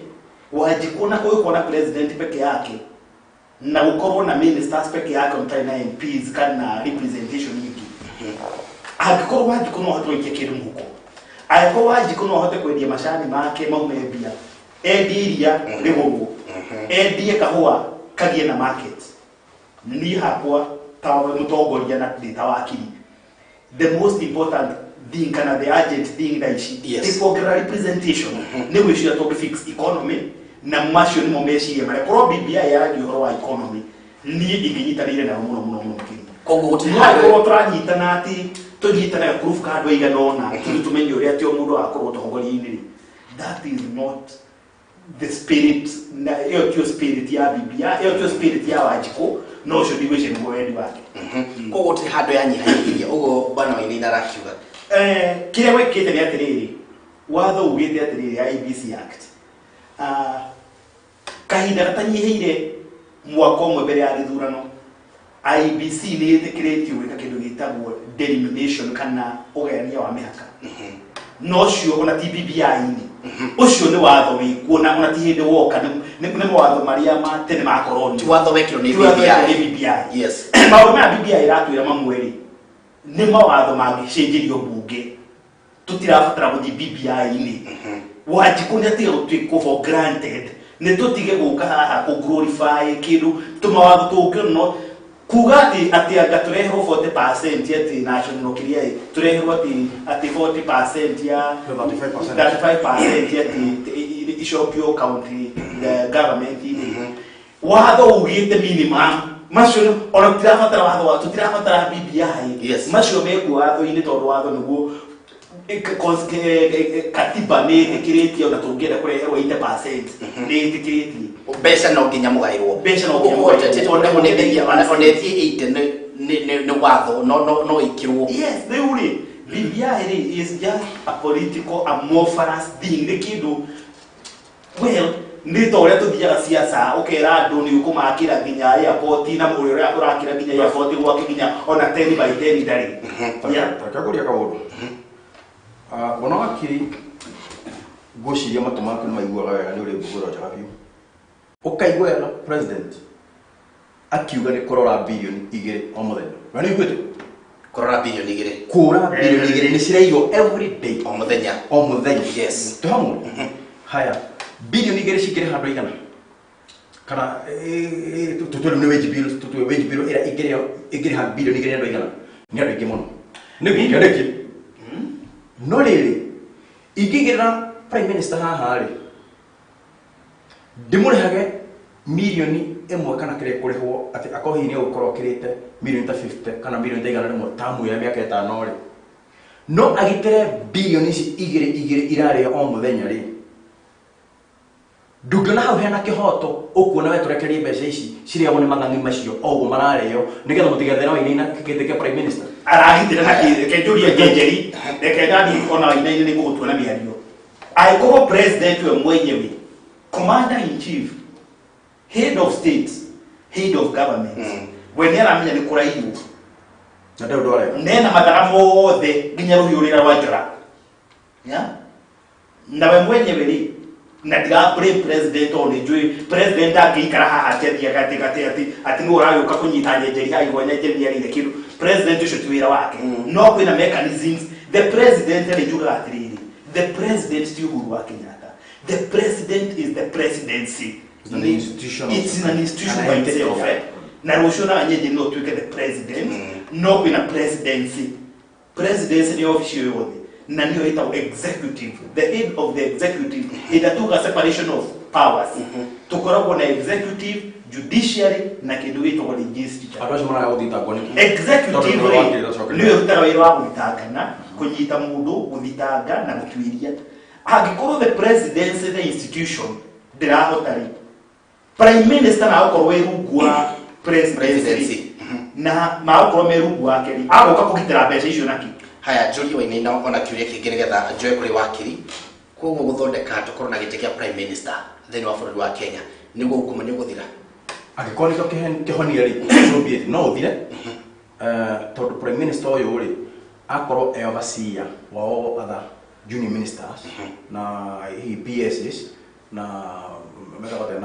Speaker 3: Wanjiku na kuona president peke yake na gukorwo na ministers peke yake mtaina MPs kana representation nyingi agikorwo Wanjiku no hote gwikia kindu muko agikorwo Wanjiku no hote kwendia macani make maume mbia endiria riguru endie kahua kagie na market ni hakwa tawe mutongoria na data wakiri the most important thing kana the urgent thing that is for representation ne we should talk fix economy na masho ni momeshi ya mara pro BBI ya horo wa economy ni iginyitanire na muno mukiri
Speaker 1: kongo
Speaker 3: gutihako turanyitana ati tunyitana proof card iganona tumenye uria ti omundu akorwo tongoria-ini that is not the spirit na yo spirit ya BBI yo spirit ya Wanjiku no should be wishing wendi wake
Speaker 1: kogo ti hando yanyihanyiria ugo bana ini narakiuga
Speaker 3: kire wekite ni atiriri watho ugite atiriri IBC Act kahinda gatanyiheire mwaka umwe mbere ya githurano IBC ni itikiretio wika kindu gitagwo delimination kana ugania wa mihaka no cio ona TBBI ni ucio ni watho wikuo na ona ti hindi woka ni watho maria ma tene ma koroni
Speaker 1: ti watho wekiro ni BBI
Speaker 3: yes maundu ma BBI iratwira mamweri ni mawatho magicenjirio bunge tutirabatara guthi BBI ni Wanjiku ni ati utiko for granted ni tutige guka haha ku glorify kindu tumawatho tungino kugati ati agatureho 40% ati national kiria tureho ati 40% ya 35% ati ishopio county the government watho ugite minimum macio ona tirabatara watho tirabatara BBI macio megu watho ini tondu watho niguo katiba ni tikiriti ona tungera kureherwo 80% ni tikiriti
Speaker 1: besa no nginya mugairwo
Speaker 3: besa no nginya mugairwo
Speaker 1: ona thi 80 ni watho no ikirwo
Speaker 3: yes they will BBI is just a political amorphous thing ni kindu well ni tore tuthiaga siasa ukera andu ni ukumakira nginya airport na muri uria urakira nginya airport gwake nginya ona 10 by 10 ndari
Speaker 2: takakuria kaundu bona wakiri goshiria matumaku ni maiguaga wega ni uri mbugura njaga biu ukaigua wega president akiuga ni kurora bilioni 2 o muthenya na ni iguite
Speaker 1: kurora bilioni 2
Speaker 2: kura bilioni 2 ni ciraigwo every day
Speaker 1: o muthenya
Speaker 2: yes tuhamwe haya bilioni 2 cikire handu igana kana tutulu ni wage bill ira igire handu bilioni 2 handu igana ni andu ingi muno ni gukireki no riri ingigirira prime minister haha ri ndimurehage milioni imwe kana kire kurihwo ati akohinia gukorwo kirite milioni ta 50 kana milioni ta igana rimwe tamu ya miaka 5 ri no agitire bilioni ici igire irare o muthenya ri ndungana hau hena kihoto ukuona we turekerie mbeca ici ciria ni mang'ang'i macio oguo marareo nigetha mutigethera wainaina kigite kia prime minister
Speaker 3: aragitira na kenjuria genjeri rekenda ni ona wainaina ni gutuona miario aikogo president we mwenyewe commander in chief head of state head of government when aramenya ni kuraihu
Speaker 2: na ndio ndore
Speaker 3: nena madara mothe nginya ruhiurira rwanjora ya na we mwenyewe ri na diga president on enjoy president akikara haha atia katikati ati ni urayuka kunyita njeri hai gonya njeri yari kindu president ucio ti wira wake no kwina mechanisms the president ele juga atiriri the president ti Uhuru wa Kenyatta the president is the presidency
Speaker 2: it's an institution
Speaker 3: by itself na rucio na nyenye no tuike the president no kwina presidency ni office yoyote na niyo ita executive the head of the executive itatuka separation of powers tukoragwo na executive judiciary na kindu gitwa legislature
Speaker 2: abaje mara audita gone
Speaker 3: executive niyo rutara wira wa gutangana kunyita mundu guthitanga na gutwiria angikorwo the presidency the institution dirahotari prime minister na akorwo wirungwa presidency na maokorwo merungwa akeri agoka kugitira mbeca icio naki
Speaker 1: haya Jolie Wainaina ona kiuria kingeregetha njoe kuri wakiri koguo guthondeka tukorwo na gite kia prime minister theni wa bũrũri wa Kenya niguo ukuma niguthira
Speaker 2: agĩkorwo nĩkĩo kĩhonia rĩ Soviet no ũthire tondũ prime minister ũyũ rĩ akorwo overseer wa all other junior ministers na PSs na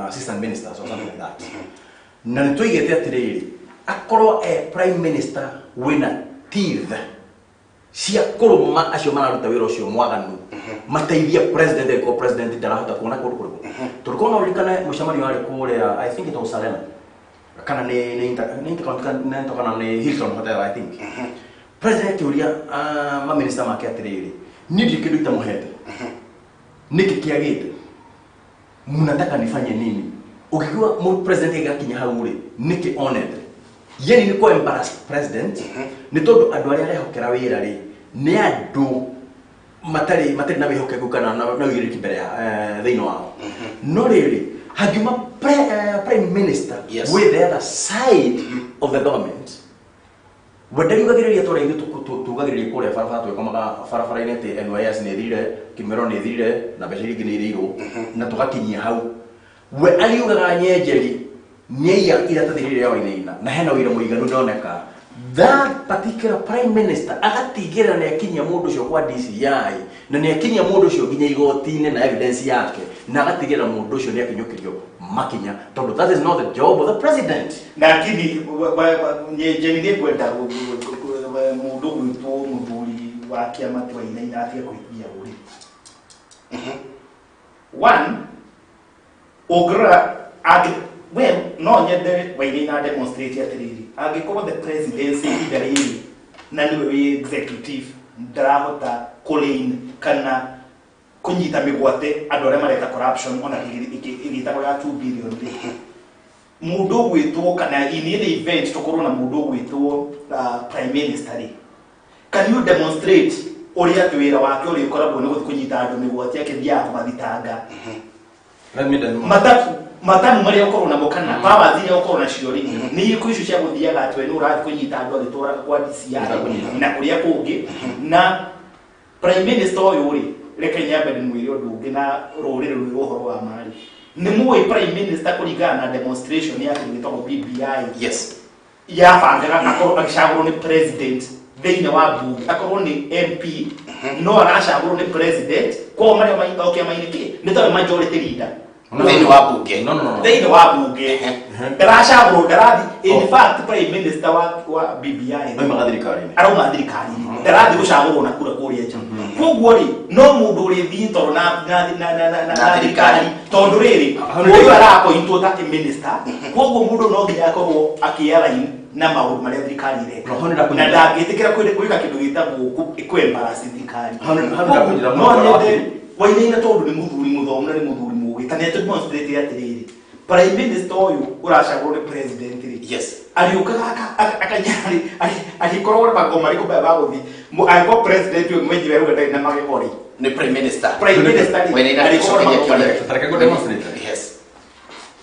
Speaker 2: assistant ministers or something like that na nĩtũigĩte atĩrĩrĩ akorwo prime minister wĩna teeth cia kũrũma acio mararuta wĩra ũcio mwaganu mateithia president ko president ndarahota kuona kũndũ kũrĩkũ tũrĩkona ũrikane mũcemanio warĩ kũrĩa I think it was Salem kana nĩ Hilton Hotel I think president ũria ma minister make atĩrĩrĩ nini kĩndũ itamũhete nĩkĩ kĩagĩte mnataka nifanye nini ukiwa president igakinya hau rĩ nĩkĩ onete yeni ni ko embarrass president ni tondu andu aria arehokera wira ri ni andu matari na wihokeku kana na wigiriki mbere ya theino wao no riri hagima prime minister with the other side of the government wadari ugagiriria tore ithu tugagiriria kuria farafara twikomaga farafara ine te NYS ni thire Kimero ni thire na beciri ngini irirwo na tugakinyia hau we aliugaga nyenjeri nyeya ira tathirire ya Wainaina na hena wira muiganu ndoneka that particular prime minister agatigera na yakinya mundu ucio kwa DCI na ni yakinya mundu ucio ginya igoti-ine na evidence yake na agatigera mundu ucio ni akinyukirio makinya tondu that is not the job of the president
Speaker 3: lakini nyenjeri ni kwenda mundu gwitwo muthuri wa Kiama ti Wainaina atia kuikia uri one ogra well no nyende Wainaina demonstrate atiriri agikorwo the presidency idariri na niwe executive ndarahota kulein kana kunyita migwate andu aria mareta corruption ona igitagwo ya 2 billion mundu gwitwo kana in any event tukorwo na mundu gwitwo prime minister can you demonstrate uria twira wake uri ukoragwo ni guthi kunyita andu migwate akithia kumathitanga matamu maria ukorwo na mokana power thia ukorwo na ciori ni iko icio cia guthiaga atwe ni urathi kunyita andu agitwara kwa DCI na kuria kungi na prime minister uyu ri reke nyambe ni mwiri undu ungi na rurire ruri uhoro wa mari ni muwe prime minister kuringana na demonstration yake gitagwo BBI
Speaker 1: yes
Speaker 3: ya bangara akorwo agicagurwo ni president thĩinĩ wa bunge akorwo ni MP no agacagurwo ni president kwa maria maindokia mainiki ni tawe majority leader
Speaker 1: thĩinĩ wa bunge
Speaker 3: thĩinĩ wa bunge ndaracagurwo ndarathi in fact prime minister wa BBI arauma thirikari-inĩ ndarathi gucagurwo na kura kũrĩa nja koguo ri no mundu uri thiĩ tondũ na thirikari tondu riri uyu arakointwo ta minister koguo mundu no nginya akorwo akialign na maundu maria thirikari ireka na ndangĩtĩkĩra gwĩka kĩndũ gĩtagwo kwembarasi thirikari Wainaina tondu ni muthuri muthomu na ni muthuri mugi kana eto demonstrate atiriri prime minister uyu uracagurwo ni president ri
Speaker 1: yes
Speaker 3: ariukaga akanyari agikorwo na magoma riko baba guthi aiko president uyu mwenji weru ndai na magekori
Speaker 1: ni prime minister
Speaker 3: Wainaina
Speaker 1: alicokia kile
Speaker 2: tareke go demonstrate
Speaker 1: yes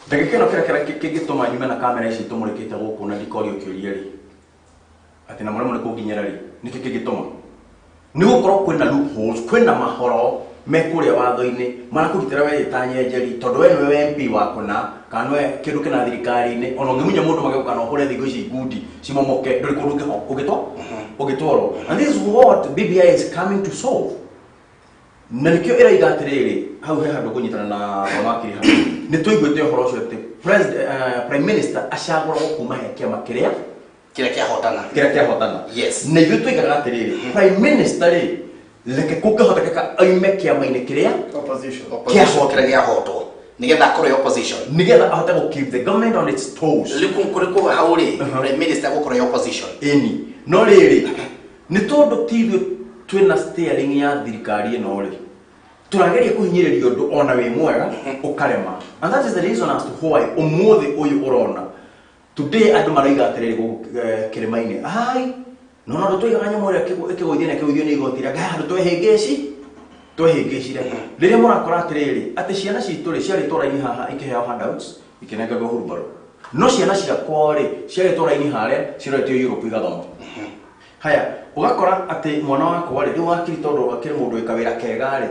Speaker 2: ndagikeno kira kigituma nyume na kamera ici tumurikite guku na ndikorio kiuria ri ati na mure kunginyera ri niki kigituma ni gukorwo kwina loopholes kwina mahoro mekuria watho-ini marakugitira we tanyenjeri tondu we niwe MP wakona kana we kindu kina thirikari-ini ona ungimunya mundu magekana ukure thigo ici ngundi cimomoke nduri kundu ugitwaro and this is what BBI is coming to solve na nikio iraiga atiriri hau he handu kunyitana na makiri hau ni tuiguite uhoro ucio ati prime minister acaguragwo kuma he kiama kiria
Speaker 1: kira kia hotana
Speaker 2: yes na ithu twigaga atiriri prime minister ri leke kukahotekeka aime kiama-ini kiria
Speaker 1: opposition kira gia hoto nigetha kore opposition
Speaker 2: nigetha ahote go keep the government on its toes
Speaker 1: kuri ko hauri prime minister go kore opposition
Speaker 2: eni no riri ni tondu tithio twina steering ya thirikari ino ri turageria kuhinyiriria undu ona we mwega ukarema and that is the reason as to why umuthi uyu urona today andu maraiga atiriri go kirima-ini ai no twigaga nyamu ria kigoithia na kigoithio ni igotira ga andu twehingicire riria murakora atiriri ati ciana citu ri ciari tora-ini haha ikiheo handouts ikinengerwo hurubaro no ciana ciakwa ri ciari tora-ini haria ciretio Europe igathoma haya ugakora ati mwana wakwa ri riu wakiri tondu akiri mundu ikawira kega ri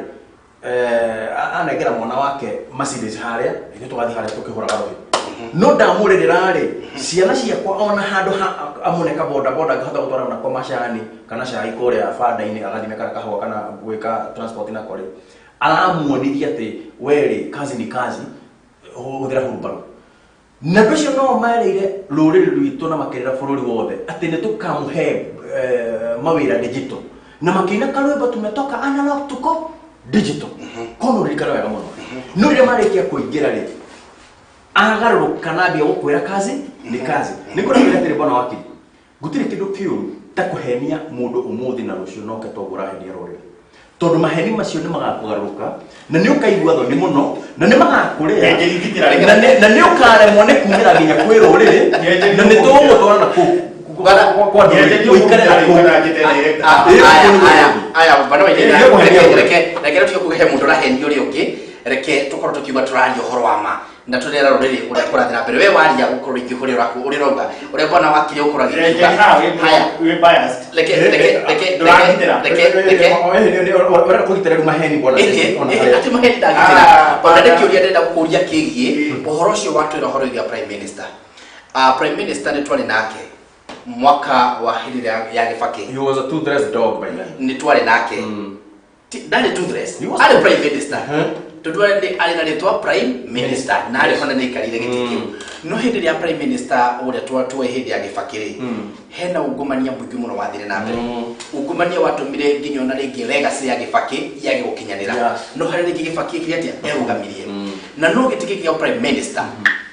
Speaker 2: anengera mwana wake Mercedes haria ithu tugathi haria tukihuraga rohi no ndamurerera ri ciana ciakwa ona handu amuneka boda ngahota gutwara na kwa macani kana cai kuria banda-ini agathime kana kahua kana gwika transport na kore aramuonithia ati weri kazi ni kazi huthira hurubaro na bicio no mareire ruriri rwitu na makirira bururi wothe ati ni tukamuhe mawira digital na makina karwemba tumetoka analog tuko digital kono rikara wega muno no ria marekia kuingira ri agaruruka nambia gukwira kazi ni kazi nikuna bila tiri bwana wakili gutiri kindu kiu ta kuhenia mundu umuthi na rucio noke togura hendia roriri tondu maheni macio ni magakugaruka na ni ukaigua thoni muno na ni magakuria na ni ukaremwo ni kumira nginya kwi roriri na ni tugutwara na ku kwa uikare na ku
Speaker 1: aya bana wa reke tukuhe mundu rahenio ri ungi reke tukorwo tukiuga turaria uhoro wa ma na turera ruriri uria kurathira mbere we waria gukorwo ikihuri raku uri roga uria bona wakiri ukuragira haya
Speaker 3: we biased
Speaker 1: leke
Speaker 2: ora kugitera maheni bona
Speaker 1: ati maheni ndagitira ona ndikiuria ndenda kuria kigie uhoro ucio watwira horo ya prime minister prime minister ni twari nake mwaka wa hili ya Gibaki
Speaker 2: he was a two-dressed dog by then
Speaker 1: ni twari nake ndani two-dressed ali prime minister tudwa ndi ali na letwa prime minister na ali fana ni kalile gitikio no hindi ya prime minister ule tuwe hindi ya Gibaki hena ugumania mbungi muno wathire na mbere ugumania watumire nginyo na ringi legacy ya Gibaki yage gukinyanira no hari ringi Gibaki kiriatia erugamirie na no gitikio prime minister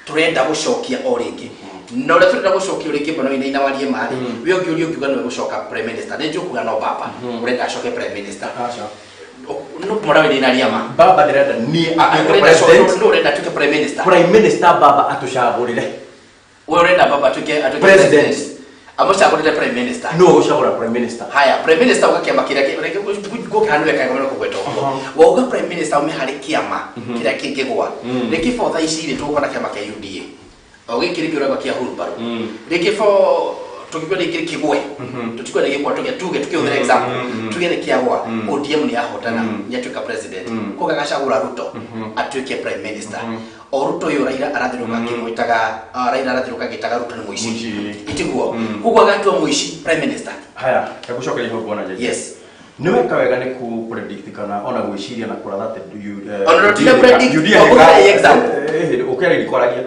Speaker 1: turenda gucokia o ringi no le turenda gucokia ringi bono ina warie mari we ongiurio kiuga no gucoka prime minister ne njukuga no baba urenda acoke prime minister no murawe ni nariama
Speaker 2: baba ndirenda ni
Speaker 1: president no urenda tuke prime minister
Speaker 2: baba atushagurire
Speaker 1: we urenda baba tuke president amushagurire prime minister
Speaker 2: no gushagura prime minister
Speaker 1: haya prime minister ugakiama kira go kanwe kai ngomero kugweto wo uga prime minister ume hari kiama kira kingigwa riki for tha iciri tukona kiama kia UDA ogikiri kirwa kia hurubaro riki for tukigwa riki kigwe tutikwa riki kwa tuge example tuge riki agwa ODM ni ahotana nyatuka president ko gagacagura Ruto atuike prime minister o Ruto yo Raila arathiruka kimwitaga Raila arathiruka gitaga Ruto ni muici itiguo kugwa gatwa muici prime minister
Speaker 2: haya yagucokeria ho bona je
Speaker 1: yes
Speaker 2: niwe kawega ni ku predict kana ona gwiciria na kuratha te
Speaker 1: ona tira predict
Speaker 2: example okay ndikoragia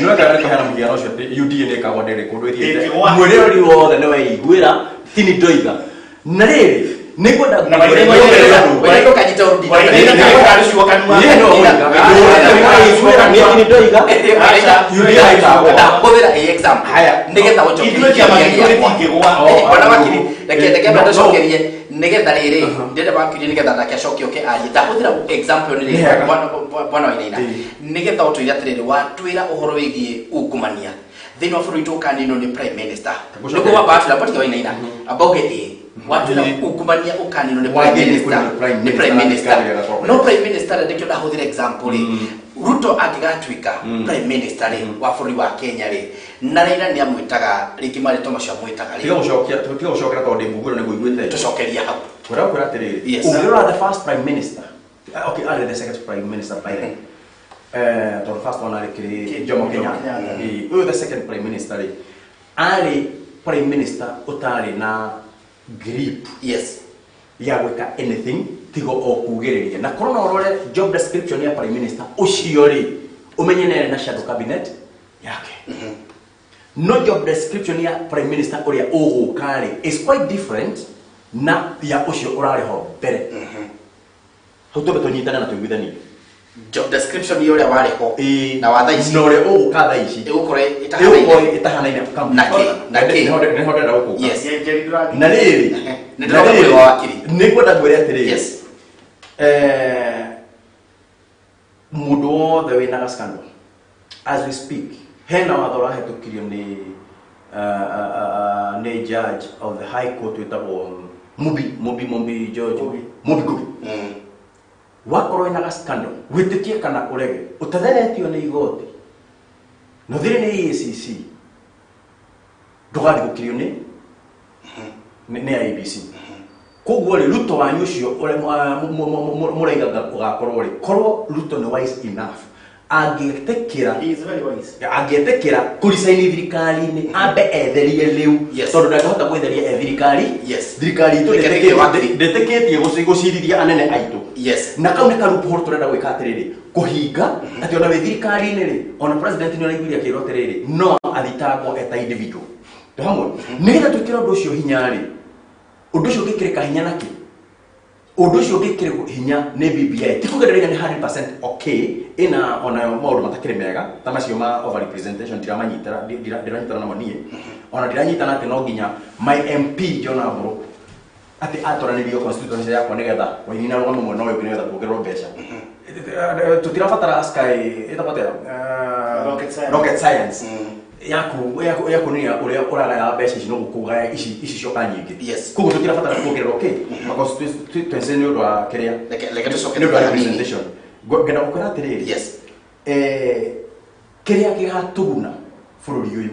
Speaker 2: niwe kawega ni hana mugiano ucio UDA ni kagwa ndere kundu ithiete mwere ori wothe niwe igwira tini ndoiga na riri nikwenda
Speaker 1: na wewe kanyita urudi
Speaker 3: alishwa kanwa
Speaker 2: ni ndoiga
Speaker 1: UDA itawa kodera example haya nigetha wocho bana wakiri ndeke bado cokerie nigetha riri ndende wakiri nigetha ndake acoke oke aje ndahũthĩra example ni bwana wainaina nigetha ũtwĩre atĩrĩrĩ watwĩra ũhoro wĩgiĩ ungumania thĩinĩ wa bũrũri witũ ũkanĩnwo nĩ prime minister nĩguo wabatwĩra batiga wainaina abauge ĩ watwĩra ungumania ũkanĩnwo nĩ prime minister no prime minister ndĩkĩo ndahũthĩra example rĩ Ruto angigatuika prime minister wa bũrũri wa Kenya rĩ na Raila ni amwitaga rĩngĩ marĩtwa macio amwitaga rĩ
Speaker 2: tiga gũcokera tondũ mbugũro nĩguo igwĩte
Speaker 1: tucokeria hau
Speaker 2: ũrakwĩra atĩrĩrĩ ũngĩrora the first prime minister okay are the second prime minister by then the first one ari kiri Jomo Kenyatta the second prime minister ari prime minister utari na grip
Speaker 1: yes
Speaker 2: ya gwika anything tigo o kugiriria na korona orore job description ya prime minister ucio ri umenyenere na shadow cabinet yake no job description ya prime minister uria ugukari is quite different na ya ucio urare ho mbere hutobe tonyitana na tuigithani
Speaker 1: job description yo uria wari ho na watha ici
Speaker 2: no uria ugukatha ici
Speaker 1: igukore
Speaker 2: itahanaine
Speaker 1: naki
Speaker 2: ne hoda uguka
Speaker 1: yes
Speaker 2: na riri
Speaker 1: ne ndĩrona wa wakiri
Speaker 2: nĩ kwenda gwĩra atĩrĩrĩ
Speaker 1: yes
Speaker 2: mũndũ wothe wĩna gascandal as we speak hena watho ũrahetũkirio nĩ judge of the high court wĩtagwo Mubi George Mubi Ngugi wakorwo wĩna gascandal wĩtĩkie kana ũrege ũtatheretio nĩ igoti no thĩrĩ nĩ EACC ndũgathikũkirio nĩ IEBC koguo rĩ Ruto wanyu ũcio mũraigaga ũgakorwo rĩ korwo Ruto nĩ wise enough angĩetĩkĩra kũricaini thirikari-inĩ ambe etherie rĩu tondũ ndangĩhota gwĩtheria thirikari itũ ndĩtĩkĩtie gũcirithia anene aitũ na kau nĩ karupũhoro tũrenda gwĩka atĩrĩrĩ kũhinga atĩ ona wĩ thirikari-inĩ rĩ ona president nĩ araiguire akĩrwo atĩrĩrĩ no athitangwo eta individual hamwe nĩgetha twĩkĩre ũndũ ũcio hinya rĩ ũndũ ũcio ũngĩkĩrĩka hinya nakĩ ũndũ ũcio ũngĩkĩrĩka hinya nĩ BBI ti kuga ndĩrenya nĩ 100% okay ĩna ona maũndũ matakĩrĩ mega ta macio ma over representation ndiranyitana namo niĩ ona ndiranyitana atĩ no nginya my MP John Aburo atĩ atwaranĩrio constituency yakwa nĩgetha wainina rũgano mwena ũyũ nĩgetha kuongererwo mbeca tũtirabatara sky ĩtapatera rocket science yaku ni uria uragaya mbeca ici no gukugaya ici cioka nyingi koguo tutirabatara kuongerera okay constituency ni undu wa kiria
Speaker 1: leke tucoke
Speaker 2: ni representation ngenda gukora atiriri kiria kigatuguna bururi uyu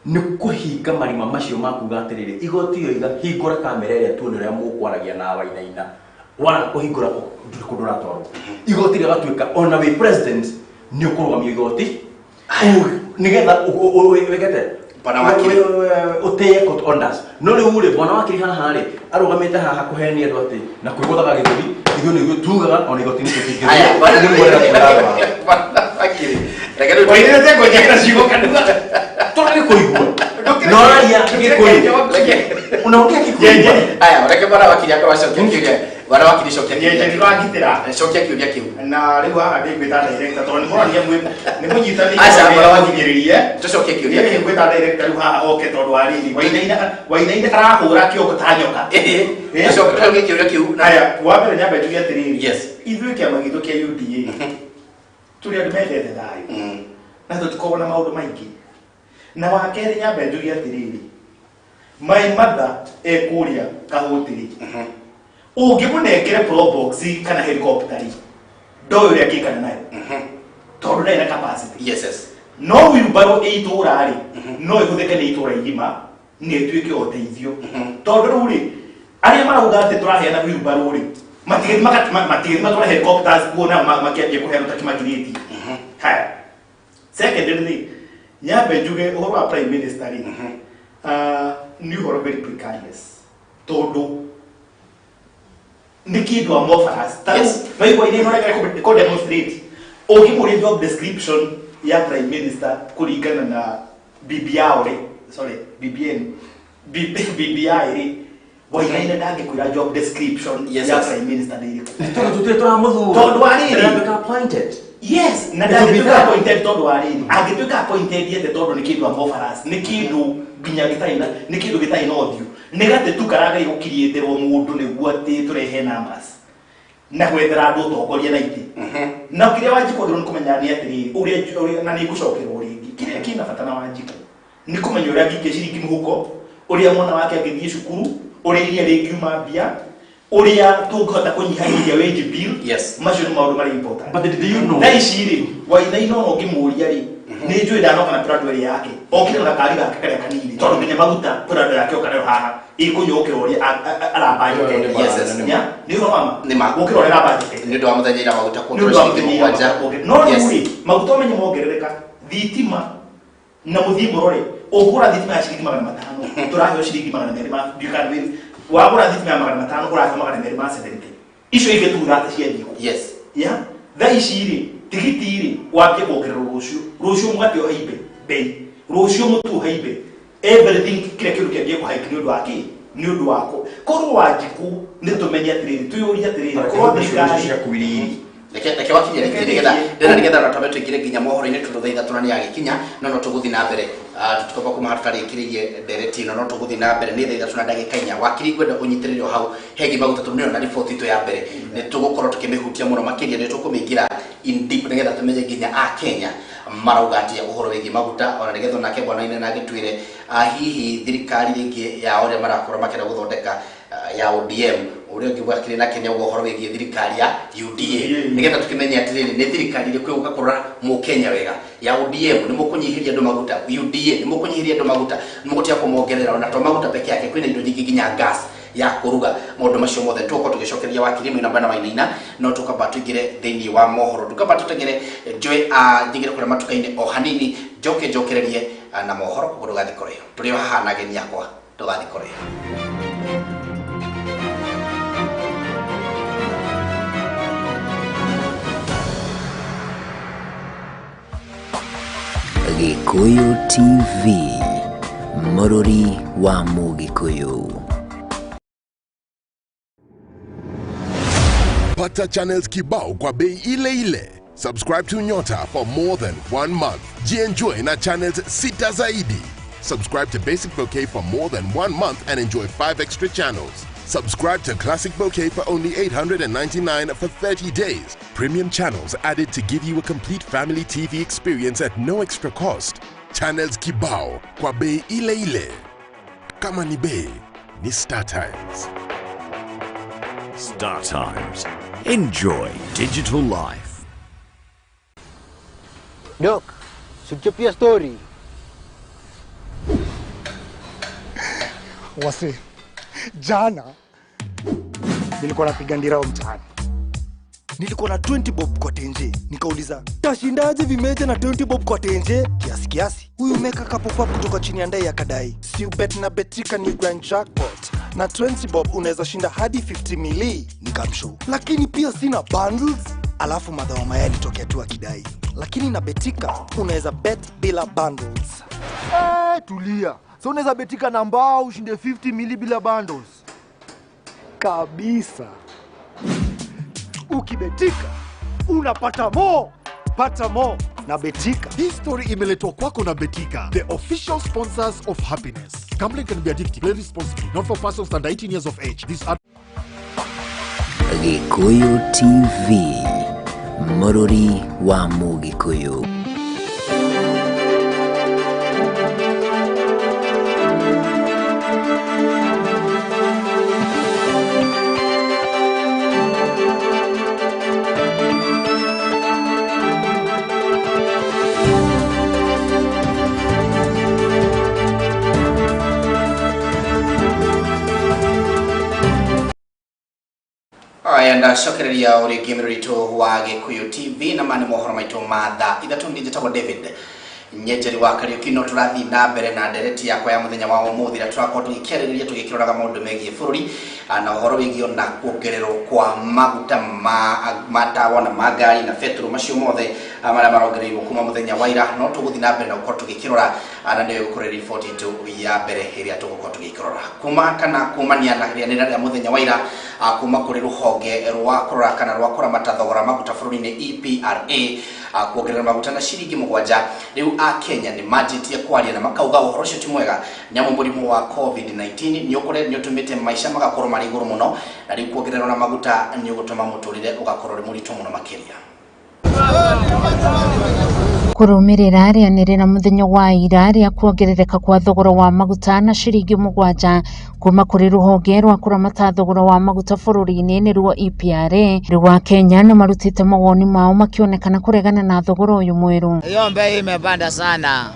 Speaker 2: ni kuhinga marima macio makuga atiriri igoti yo igahingura kamera iria tuone uria mukwaragia na wainaina wana kuhingura kudura toro igoti rigatuika ona we president ni ukurugamia igoti nigetha wegete
Speaker 1: bana wakiri
Speaker 2: uteye court orders no rĩu rĩ bwana wakiri haha rĩ arũgamĩte haha kũhenia andũ atĩ na kwĩgothaga gĩthũri ithuĩ nĩguo tugaga ona igoti nĩ tũtingĩ
Speaker 1: aya bana wakiri reke rĩu wainĩte kũnyakĩra ciugo kanua
Speaker 2: tũrĩ kũigua no aria gĩkũigua unaongea kĩkũigua
Speaker 1: aya reke bana wakiri akorwo acokia kĩũria bana wakiri cokia
Speaker 3: kĩũria nĩwagitĩra
Speaker 1: cokia kĩũria kĩu
Speaker 3: na rĩu haha ndĩngwĩta director tondũ nĩmũrania nĩ mũnyitanĩire
Speaker 1: aca bana
Speaker 3: wakinyĩrĩrie
Speaker 1: tucokie kĩũria
Speaker 3: kĩu ngwĩta director rĩu haha oke tondũ wa rĩrĩ wainaina arahũra kĩongo ta nyoka
Speaker 1: tucokie kĩũria kĩu
Speaker 3: aya wa mbere nyambe njuge atĩrĩrĩ
Speaker 1: yes
Speaker 3: ithuĩ kĩama gitũ kĩa UDA tũrĩ andũ mendete thayũ na tũtikoragwo na maũndũ maingĩ na wa kerĩ nyambe njuge atĩrĩrĩ my mother ekũrĩa kahũtĩrĩ ũngĩmũnengere probox kana helicopter ndoĩ ũrĩa angĩkana nayo tondũ ndarĩ na capacity no wheelbarrow ĩitũra rĩ no ĩhũthĩke nĩ itũra igima nĩ ĩtuĩke ũteithio tondũ rĩu rĩ arĩa marauga atĩ tũraheana wheelbarrow rĩ matigĩthi matwara helicopters kuona makĩambia kũheana takĩmagirĩti haya secondly nyambe njuge ũhoro wa prime minister rĩ nĩ ũhoro very precarious tondũ nĩ kĩndũ amorphous tarĩu maigua inĩ marega kũ demonstrate ũngĩmũria job description ya prime minister kũringana na BBI rĩ wainaina ndangĩkwĩra job description ya prime minister nĩ
Speaker 2: tũtirĩ tũramũthura
Speaker 3: tondũ wa rĩrĩ
Speaker 2: appointed
Speaker 3: yes na ndangĩtuĩka appointed tondũ wa rĩrĩ angĩtuĩka appointed yete tondũ nĩ kĩndũ amorphous nĩ kĩndũ nginya gĩtarĩ na ũthiũ nĩ gatĩ tu karagaĩ gũkiriĩtĩrwo mũndũ nĩguo atĩ tũrehe numbers na gwethera andũ ũtongoria na itĩ na kĩrĩa Wanjikũ nĩ kũmenya nĩ atĩrĩrĩ ũrĩa na nĩ ngũcokerwo rĩngĩ kĩrĩa kĩna bata na Wanjikũ nĩ kũmenya ũrĩa angĩikia ciringi mũhuko ũrĩa mwana wake angĩthiĩ cukuru ũrĩa iria rĩngiuma mbia ũrĩa tũngĩhota kũnyihanyihia wage bill macio nĩ maũndũ marĩ important
Speaker 2: but did you know
Speaker 3: na ici rĩ wainaina no ngĩmũria rĩ nĩ njũĩ ndanoka na prado yake okire na kari gake karĩa kanini tondũ nginya maguta prado yake okareo haha ĩkũnyũkĩra ũrĩa arabangĩte nĩ ũroma gũkĩra ũrĩa arabangĩte
Speaker 1: nĩ ũndũ wa mũthenya ira maguta kũndũ ciringi mũgwanja
Speaker 3: no rĩu maguta ũmenye mongerereka thitima na mũthiĩ mũrore ũgũra thitima ya ciringi 500 tũraheo ciringi 200 wagũra thitima ya 500 ũraheo 270 icio igĩ tu thate cia thikũ thaa ici rĩ tigiti rĩ wambie kuongererwo rũciũ mũgate o haimbe bei Rocio mutu haibe. Everything kile kitu kiambie kwa haiki ndio wake. Ndio wako. Koro wajiku nitumenya tiriri tuyuri atiriri. Koro thirikari ya kuwiri.
Speaker 1: Leke wakinya nigetha natame twingire nginya mohoro-ini tututhaitha turani ya gikinya no tuguthi na mbere tutukopa kuma hatarikirie ndereti no tuguthi na mbere ni thaitha tuna ndagika inya wakiri gwenda unyitiriro hau hegi maguta tunio na report itu ya mbere ni tugukorwo tukimihutia muno makiria ni tukumingira in deep nigetha tumenye nginya a Kenya marauga atia uhoro wigi maguta ona nigetha nake bwana-ine na gitwire hihi thirikari ringi ya ore marakora makira guthondeka ya ODM uri ngibwakire na Kenya uhoro wigi thirikari ya UDA nigetha tukimenya atiriri ni thirikari ri kwiguka kurora mu Kenya wega ya ODM ni mukunyihiria ndo maguta UDA ni mukunyihiria ndo maguta ni mugutia kumongerera ona to maguta peke yake kwina indo nyingi ginya gas ya kuruga maundu macio mothe tuko tugicokeria wakiri mwina bana wainaina no tukaba tugire thiini wa mohoro tukaba tutagire joy thigire kure matukaine o hanini jokererie na mohoro kuruga thikore turi haha na geni yakwa tugathikore
Speaker 10: Gikuyu TV, Bururi wa Mugikuyu.
Speaker 4: Pata channels kibao kwa bei ile ile. Subscribe to Nyota for more than 1 month. Jienjoy na channels sita zaidi. Subscribe to Basic Bouquet for more than 1 month and enjoy 5 extra channels. Subscribe to Classic Bouquet for only $899 for 30 days. Premium channels added to give you a complete family TV experience at no extra cost. Channels kibao kwa bei ile ile. Kama ni bei, ni Star Times.
Speaker 5: Star Times. Enjoy digital life.
Speaker 6: Doc, sikichapia story.
Speaker 7: Wase, jana nilikuwa napiga ndirao mtaani. Nilikuwa na 20 bob kwa tenje. Nikauliza, tashindaje vimeja na 20 bob kwa tenje? Kiasi. Huyu meka kapopa kutoka chini ya ndai akadai, si ubet na betika ni grand jackpot. Na 20 bob unaweza shinda hadi 50 mili. Nikamshow. Lakini pia sina bundles. Alafu madhawa maya litokea tu akidai, lakini na betika unaweza bet bila bundles.
Speaker 6: Tulia. So unaweza betika na mbao ushinde 50 mili bila bundles.
Speaker 7: Kabisa. Ukibetika unapata more. Pata more na betika.
Speaker 8: Hii story imeletwa kwako na Betika, the official sponsors of happiness. Gambling can be addictive. Play responsibly. Not for persons under 18 years of age. These are
Speaker 10: Gikuyu TV, Bururi wa Mugikuyu.
Speaker 1: Ayanda shokereria uri gimerito wa Gikuyu TV na mani mohoro maito matha ithatu ndijitagwo David nyejeri wa Kariuki no turathi na mbere na ndereti yakwa ya muthenya wa umuthi ra turakorwo tugikeriria tugikiroraga maundu megie bururi na uhoro wigio na kuongererwo kwa maguta matawa na magari na fetro macio mothe amara marongereirwo kuma muthenya wa ira no tuguthi na mbere na ukorwo tugikirora na ndio gukorera report itu ya mbere iria tugukorwo tugikirora kuma kana kumania na rianira ria muthenya wa ira kuma kuri ruhonge rwa kurora kana rwa kura matathogora maguta bururi-ini EPRA kuongerera maguta na ciringi 7 riu a Kenya ni majitie kwaria na makauga uhoro cio ti mwega nyamu murimu wa COVID-19 ni ukore ni utumite maisha magakorwo mari iguru muno na riu kuongerera na maguta ni ugutuma muturire ugakorwo ri muritu muno makiria
Speaker 12: kurumirira arianirira muthenya wa ira ria kuongerereka kwa thogora wa maguta na ciringi 7 kuma kuri ruhonge rwa kuramata thogora wa maguta bururi-ini ni ruo EPRA rwa Kenya na marutite mawoni mao makionekana kuregana na thogora uyu mweru.
Speaker 13: Hiyo bei imepanda sana.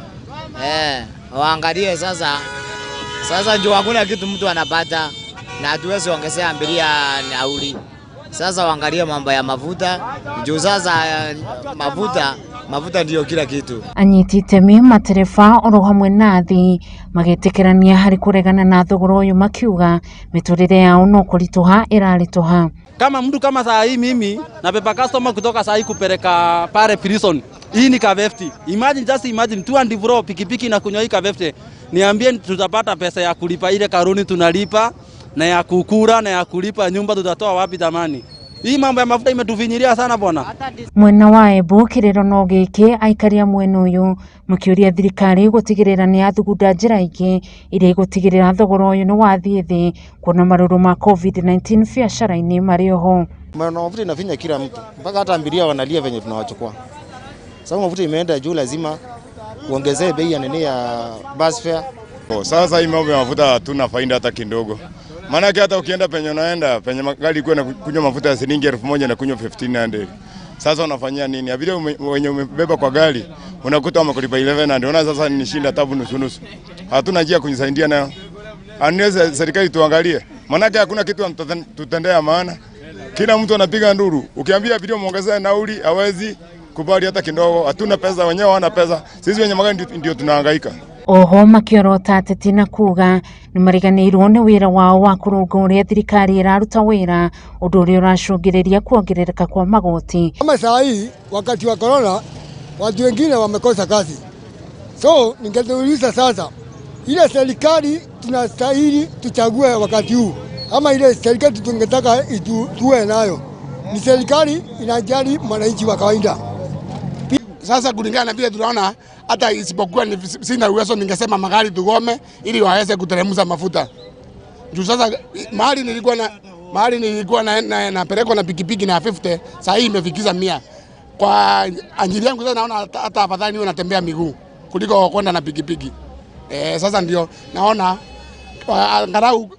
Speaker 13: Waangalie sasa ndio hakuna kitu mtu anapata na hatuwezi ongezea abiria nauli. Sasa waangalie mambo ya mafuta. Juu sasa mafuta Mafuta ndio kila kitu.
Speaker 12: Anyiti itemi matereba oro hamwe na athii magĩtĩkĩrania harĩ kũregana na thogora ũyũ makiuga mĩtũrĩre yao no kũritũha ĩrarĩtũha.
Speaker 14: Kama mtu kama saa hii mimi nabeba customer kutoka saa hii kupeleka pale prison. Hii ni kavefti. Just imagine 200 bro pikipiki na kunywa hii kavefti. Niambie tutapata pesa ya kulipa ile karuni tunalipa na ya kukura na ya kulipa nyumba tutatoa wapi tamani? Hii mambo ya mafuta imetuvinyiria sana bwana.
Speaker 12: Mwena wa Embu kiriro no gĩkĩ aikaria mwena ũyũ makĩũria thirikari gũtigĩrĩra nĩ yathugunda njĩra ingĩ iria igũtigĩrĩra thogora ũyũ nĩ wathiĩ thĩ kuona marũrũ ma COVID-19 biacara-inĩ marĩ oho.
Speaker 15: Mafuta inafinya kila mtu mpaka hata abiria wanalia venye tunawachukua. Sababu mafuta imeenda juu, lazima uongezee bei ya nini ya bus fare.
Speaker 16: Sasa hii mambo ya mafuta hatuna faida hata kidogo. Maana hata ukienda penye unaenda penye magari kwa kunywa mafuta ya shilingi 1000 na kunywa 1500. Sasa unafanyia nini? Abiria wenye umebeba kwa gari unakuta wamekulipa 1100. Unaona sasa ni shinda tabu nusu. Hatuna njia kujisaidia nayo. Anaweza serikali tuangalie. Maana hakuna kitu tutendea maana. Kila mtu anapiga nduru. Ukiambia abiria muongezee nauli hawezi kubali hata kidogo. Hatuna pesa, wenyewe hawana pesa. Sisi wenye magari ndio tunahangaika.
Speaker 12: Oho makiorota ateti na kuga nĩ mariganĩirwo nĩ wĩra wao wa kũrũnga ũrĩa thirikari ĩraruta wĩra ũndũ ũrĩa ũracũngĩrĩria kuongerereka kwa magoti.
Speaker 17: Kama saa hii wakati wa corona watu wengine wamekosa kazi. So ningeuliza sasa, ile serikali tunastahili tuchague wakati huu ama ile serikali tungetaka tuwe nayo ni serikali inajali mwananchi wa kawaida?
Speaker 18: Sasa kulingana na vile tunaona, hata isipokuwa sina uwezo ningesema magari tugome ili waweze kuteremsha mafuta. Juu sasa mahali nilikuwa napelekwa na pikipiki na 50, sasa hii imefikiza 100. Kwa ajili yangu sasa naona hata afadhali niwe natembea miguu kuliko kwenda na pikipiki. Sasa ndio naona angalau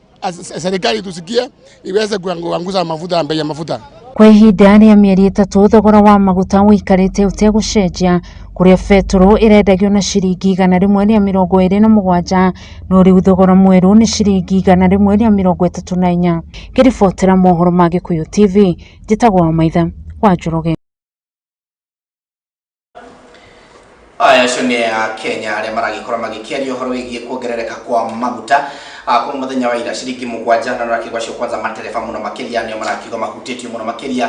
Speaker 18: serikali tusikie iweze kuangusha mafuta, bei ya mafuta.
Speaker 12: Kwa ihinda rĩa mĩeri 3 thogora wa maguta ũikarĩte ũtegũcenjia kũrĩa betũrũ ĩrendagio na ciringi 127 no rĩu thogora mwerũ nĩ ciringi 134. Ngĩribotera mohoro ma Gĩkũyũ TV njĩtagwo Maitha wa Njoroge.
Speaker 1: Aya cio nĩ a Kenya arĩa maragĩkorwo magĩkĩaria ũhoro wĩgiĩ kuongerereka kwa maguta kwa mũthenya wa ira ciringi 7 na rakigwa cio kwanza matereba muno makĩria nĩo marakiuga mahutĩtio muno makĩria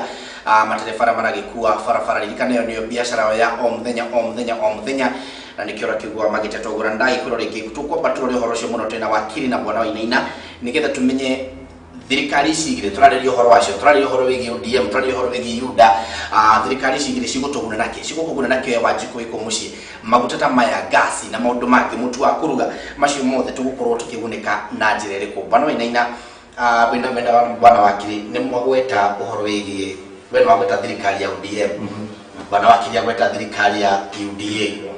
Speaker 1: matereba arĩa maragĩkua barabara ririkana nĩyo biacara ya o mũthenya na nĩkĩo rakigwa magĩtetwo gũra ndagĩkorwo rĩngĩ tũkwambatũra ũhoro ũcio muno twĩna wakiri na bwana Wainaina nĩgetha tumenye thirikari cigire turarĩria ũhoro wacio, turarĩria ũhoro wĩgiĩ ODM, turarĩria ũhoro wĩgiĩ UDA, thirikari cigire cigũtũguna nakĩ, cigũkũguna nakĩ Wanjikũ ĩkũ mũciĩ maguta ta maya gasi na maũndũ mangĩ mũtu wa kũruga macio mothe tũgũkorwo tũkĩgunĩka na njĩra ĩrĩkũ. Bwana Wainaina wenda bwana wakiri nĩ mwagweta ũhoro wĩgiĩ wena wagweta thirikari ya ODM, bwana wakiri agweta thirikari ya UDA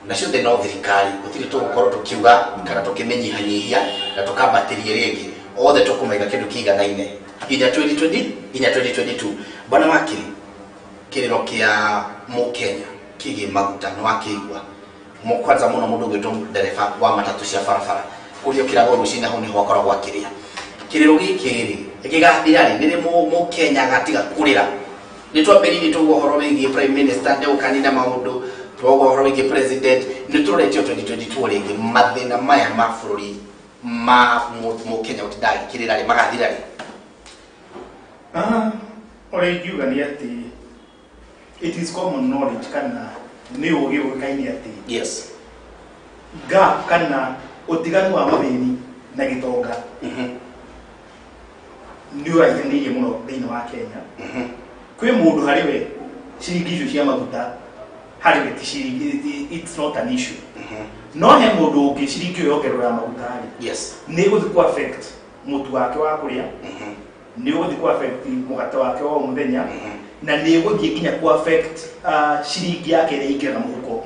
Speaker 1: na ciothe no thirikari gũtirĩ tũgũkorwo tũkiuga kana tũkĩmenyihanyihia na tũkambatĩria rĩngĩ othe tukumaiga kindu kiganaine inya 2020 inya 2022. Bwana wakiri kiriro kia Mukenya kigi maguta no akigwa kwanza muno mundu gwitwo dereva wa matatu cia barabara kurio kirago rucina ho ni hokora gwakiria kiriro giki gigathira ri nire Mukenya gatiga kurira nitwambiririe tuguhoro wigi prime minister nde ukanina maundu tuguhoro wigi president nituretio 2022 ringi mathina maya ma bururi ma Mukenya utidai kirira ri magathira ri
Speaker 3: ore yuga ni ati it is common knowledge kana ni ugi ukaini ati
Speaker 1: yes
Speaker 3: gap kana utiganu wa mathini na gitonga ni uraithanirie muno thĩinĩ wa Kenya kwĩ mũndũ harĩ we ciringi icio cia maguta harĩ we ti ciringi, it's not an issue no he mũndũ ũngĩ ciringi ĩyo yongererwo maguta harĩ
Speaker 1: yes
Speaker 3: nĩ gũthiĩ ku affect mũtu wake wa kũrĩa nĩ gũthiĩ ku affect mũgate wake wa mũthenya na nĩ gũthiĩ nginya ku affect ciringi yake ĩrĩa ingĩra mũhuko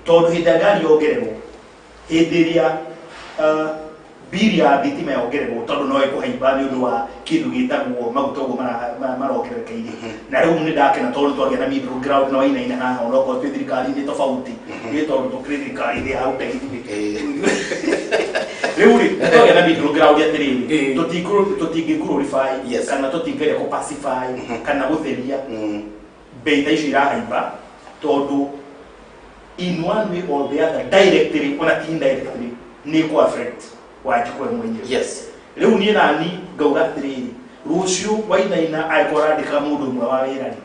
Speaker 3: tondũ hĩndĩ ĩrĩa ngari yongererwo hĩndĩ ĩrĩa biri ya thitima yongererwo tondũ no ĩkũhaimba nĩ ũndũ wa kĩndũ gĩtagwo maguta ũguo marongererekeire na rĩu nĩ ndakena tondũ twagĩa na middle ground na Wainaina haha onokorwo twĩ thirikari-inĩ tofauti nĩ tondũ tũkĩrĩ thirikari ĩrĩa ya ũteithio rĩu rĩ twagĩa na middle ground atĩrĩrĩ tũtingĩ-glorify kana tũtingĩgeria kũ-pacify kana gũtheria bei ta icio irahaimba tondũ in one way or the other, directly or indirectly, niko affect wajikwe mwenyewe.
Speaker 1: Yes.
Speaker 3: Leo ni nani gauga 3 Rusio waina ina aikorandika mundu mwe wa wirani.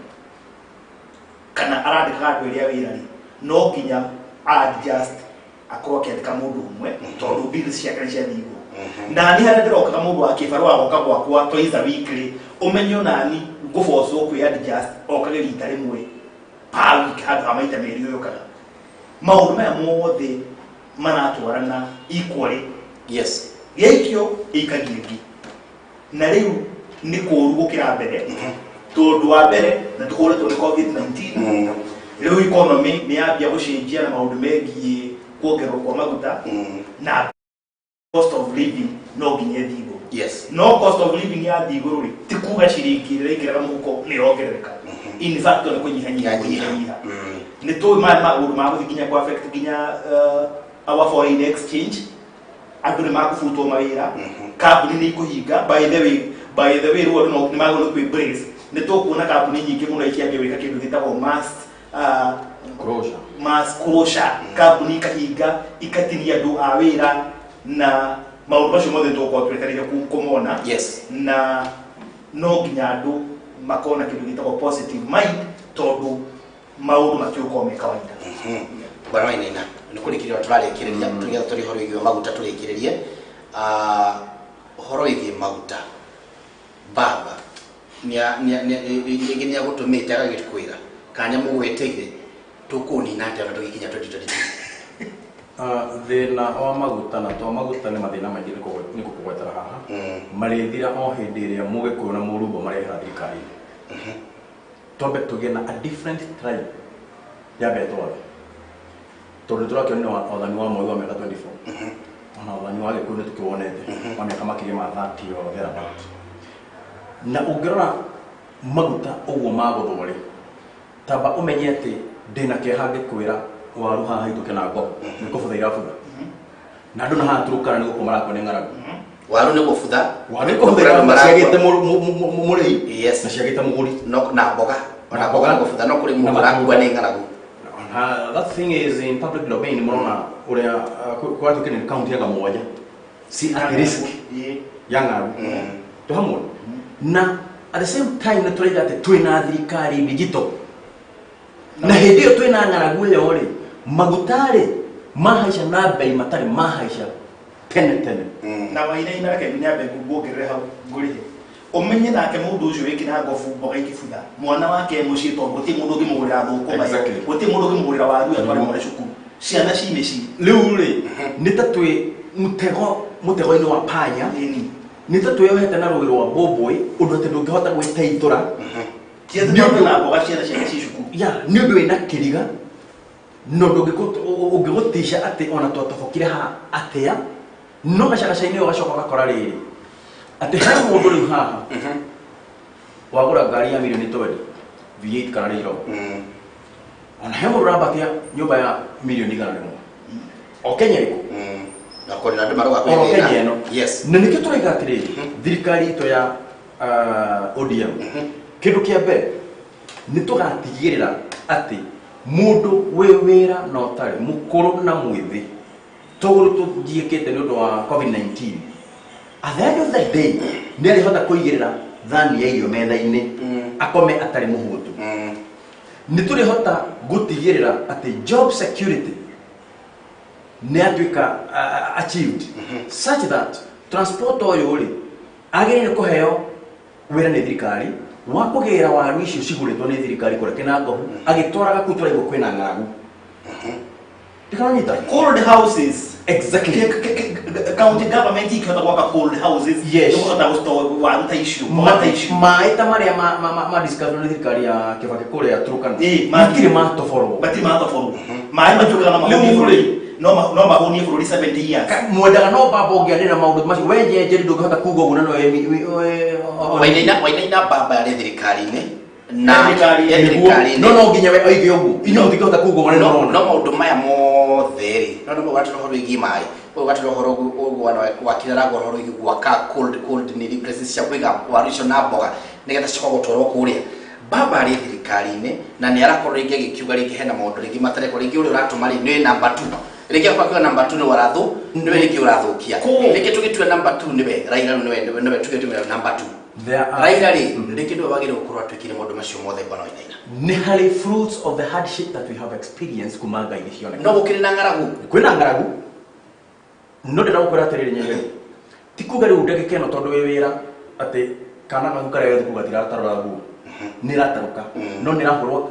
Speaker 3: Kana arandika kweria wirani. No kinya adjust akorwo akiandika mundu umwe tondu bills cia kanisa thigo. Na ni hara ndiroka mundu akibarwa agoka gwakwa twice a weekly umenyo nani nguforce ku adjust okage rita rimwe pa week hadu amaita meri yo kana. Maundu maya mothe maratwarana equally.
Speaker 1: Yes.
Speaker 3: Gekyo ikagiegi. Na riu ni kuru gukira mbere. Tondu wa mbere na tukore to COVID-19. Riu economy ni yambia gucenjia na maundu megie kuongerwo kwa maguta na cost of living no ginya thigo.
Speaker 1: Yes.
Speaker 3: No cost of living ya thigo ri tikuga ciringi rekera muko ni ongerereka. In fact ni kunyihanyia. Ni to maundu ma guthikinya kwa affect ginya our foreign exchange. Andu ni makufutwo mawira. Kambuni ni kuhinga by the way ruo no ni magolo kwi brace. Ni to kuona kambuni nyingi muno ikiambia wika kindu gitagwo mass closure. Kambuni ikahinga ikatinia andu a wira na maundu macio mothe tukwo twetereire kumona.
Speaker 1: Yes.
Speaker 3: Na no nginya andu makona kindu gitagwo positive mind tondu maundu matiuko me kawaida.
Speaker 1: Bwana waina ni kurikiria turarekereria tugetha turi horo igwe maguta turekererie horo igwe maguta baba ni gutumite agagikwira kanya mugweteire tukuni nate na tugikinya 2022
Speaker 2: thina wa maguta na to maguta ni mathina maingi ni kugwetera haha marithira o hindi iria mugikuona murubo marehera thirikari tobe tugena a different tribe ya betwa tondu turakionera wathani wa mwezi wa miaka 24 ona wathani wa gikundi tukiwonete wa miaka makiri ma 30 o thereabout na ungirora maguta uguo maguthore tamba umenyete ndina kehange kwira waru haha ituke na ngo ni kubutha irabutha na andu na haturukana ni gukomara kone ngaragu
Speaker 1: waru ni kubutha
Speaker 2: waru kubutha maciagite muri
Speaker 1: yes
Speaker 2: na ciagite muguri
Speaker 1: no na mboga ona mboga na kubutha no kuri mugura kwa ni ngaragu.
Speaker 2: That thing is in public domain. Mona uria kwa tukene county yanga moja si at risk yanga to hamwe na at the same time na tureja ate twina thirikari digital na hindi yo twina ngaragu yo ri magutare mahaisha na bei matare mahaisha tene
Speaker 3: na waina ina ke binya be gugogere ha gurihe omenye nake mundu ucio wikina ngofu mboga ikifutha mwana wake mucie to guti mundu ngimugurira thuko bayo guti mundu ngimugurira waru ya twari mwana cukuru ciana cimeci
Speaker 2: riu ri nitatwe mutego ino wa panya nitatwe yohete na rugiro wa boboi undu ate ndungihota gwitaithura
Speaker 3: kiethe na mboga ciana ci cukuru
Speaker 2: ya ni undu ina kiriga no ndungigutisha ate ona twatofokire ha atea no gacagacaini yo gacoka gakora riri ate ha mundu riu haha wagura ngari ya milioni 20 V8 kana riro ona he mundu rabatia nyumba ya milioni igana rimwe o Kenya iko
Speaker 1: na ko na ndumaro gwa kwira yes
Speaker 2: na nikio turaiga atiri thirikari ito ya ODM kindu kia mbere ni tugatigirira ati mundu we wira no tari mukuru na mwithi toguru tugiekete nundu wa COVID-19 at the end of the day ni alihota kuigirira thani ya irio metha-ini akome atari muhutu ni turihota gutigirira ati job security ni atuika achieved such that transport oyo ri agire ni kuheo wira ni thirikari wa kugera waru icio ciguritwo ni thirikari kureke na ngohu agitwaraga kutura igo kwina ngaragu tikanita
Speaker 3: cold houses
Speaker 2: exactly
Speaker 3: county government ikihota gwaka cold houses ikihota gustoa waru ta icio
Speaker 2: maita maria ma discover ni thirikari ya Kibaki kuria Turkana matire matoforo mai majuka na mahoni no mahoni for 70 years mwendaga no baba ongianira maundu macio wenje njeri ndungihota kuga uguo no
Speaker 1: wainaina baba ya thirikari ni na thirikari
Speaker 2: no nginya we oige uguo ino ndingihota kuga uguo
Speaker 1: no maundu maya mothe ri no gatiro horo igi mai o gatiro horo uguo wa kirara horo igi gwaka cold ni replaces cia kwiga warisho na mboga nigetha ciko gutwarwo kuria baba ari thirikari-ini na ni arakorwo ringi gikiuga ringi hena maundu ringi matareko ringi uri uratuma ri ni number 2 ringi kwa number 2 ni warathu niwe ringi urathukia ringi tugitue number 2 niwe Raila niwe tugitue number 2 Raila ri ringi niwe wagire gukorwo atwikire maundu macio mothe bwana Wainaina
Speaker 2: ni hari fruits of the hardship that we have experienced kumanga ile hiyo
Speaker 1: no gukire na ngaragu
Speaker 2: kwina ngaragu no ndira gukora atiriri nyege tikuga ri udeke keno tondu we wira ati kana ngukara yo kugatira tarora gu nirataruka no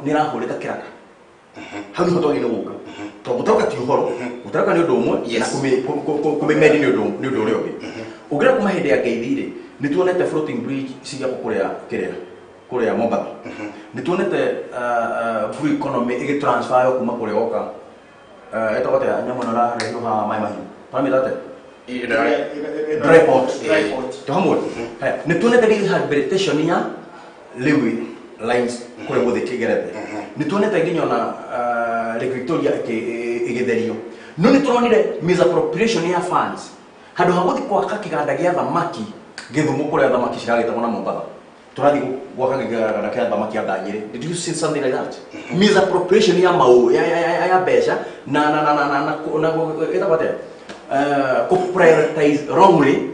Speaker 2: nirahurika kiraka hau ni hoto ino guka to gutaruka ti uhoro gutaruka ni undu umwe na kumemedi ni undu uri ungi ugira kuma hinde ya geithire ni tuonete floating bridge siga kuria Mombasa ni tuonete free economy igi transfer yo kuma kuria oka etokote nyamo na ra reho ha mai mai pami date dry port to hamwe ni tuonete rehabilitation ya Lewi lines kule bode kigerete ni tuonete nginyo na Lake Victoria igitherio no ni turonire misappropriation ya funds handu haguthi kwa kakiganda gia thamaki githumu kuria thamaki ciragita mona Mombasa turathi gwaka kiganda kia thamaki ya Danyeri. Did you see something like that? Misappropriation ya mau ya besha na ita pate prioritize wrongly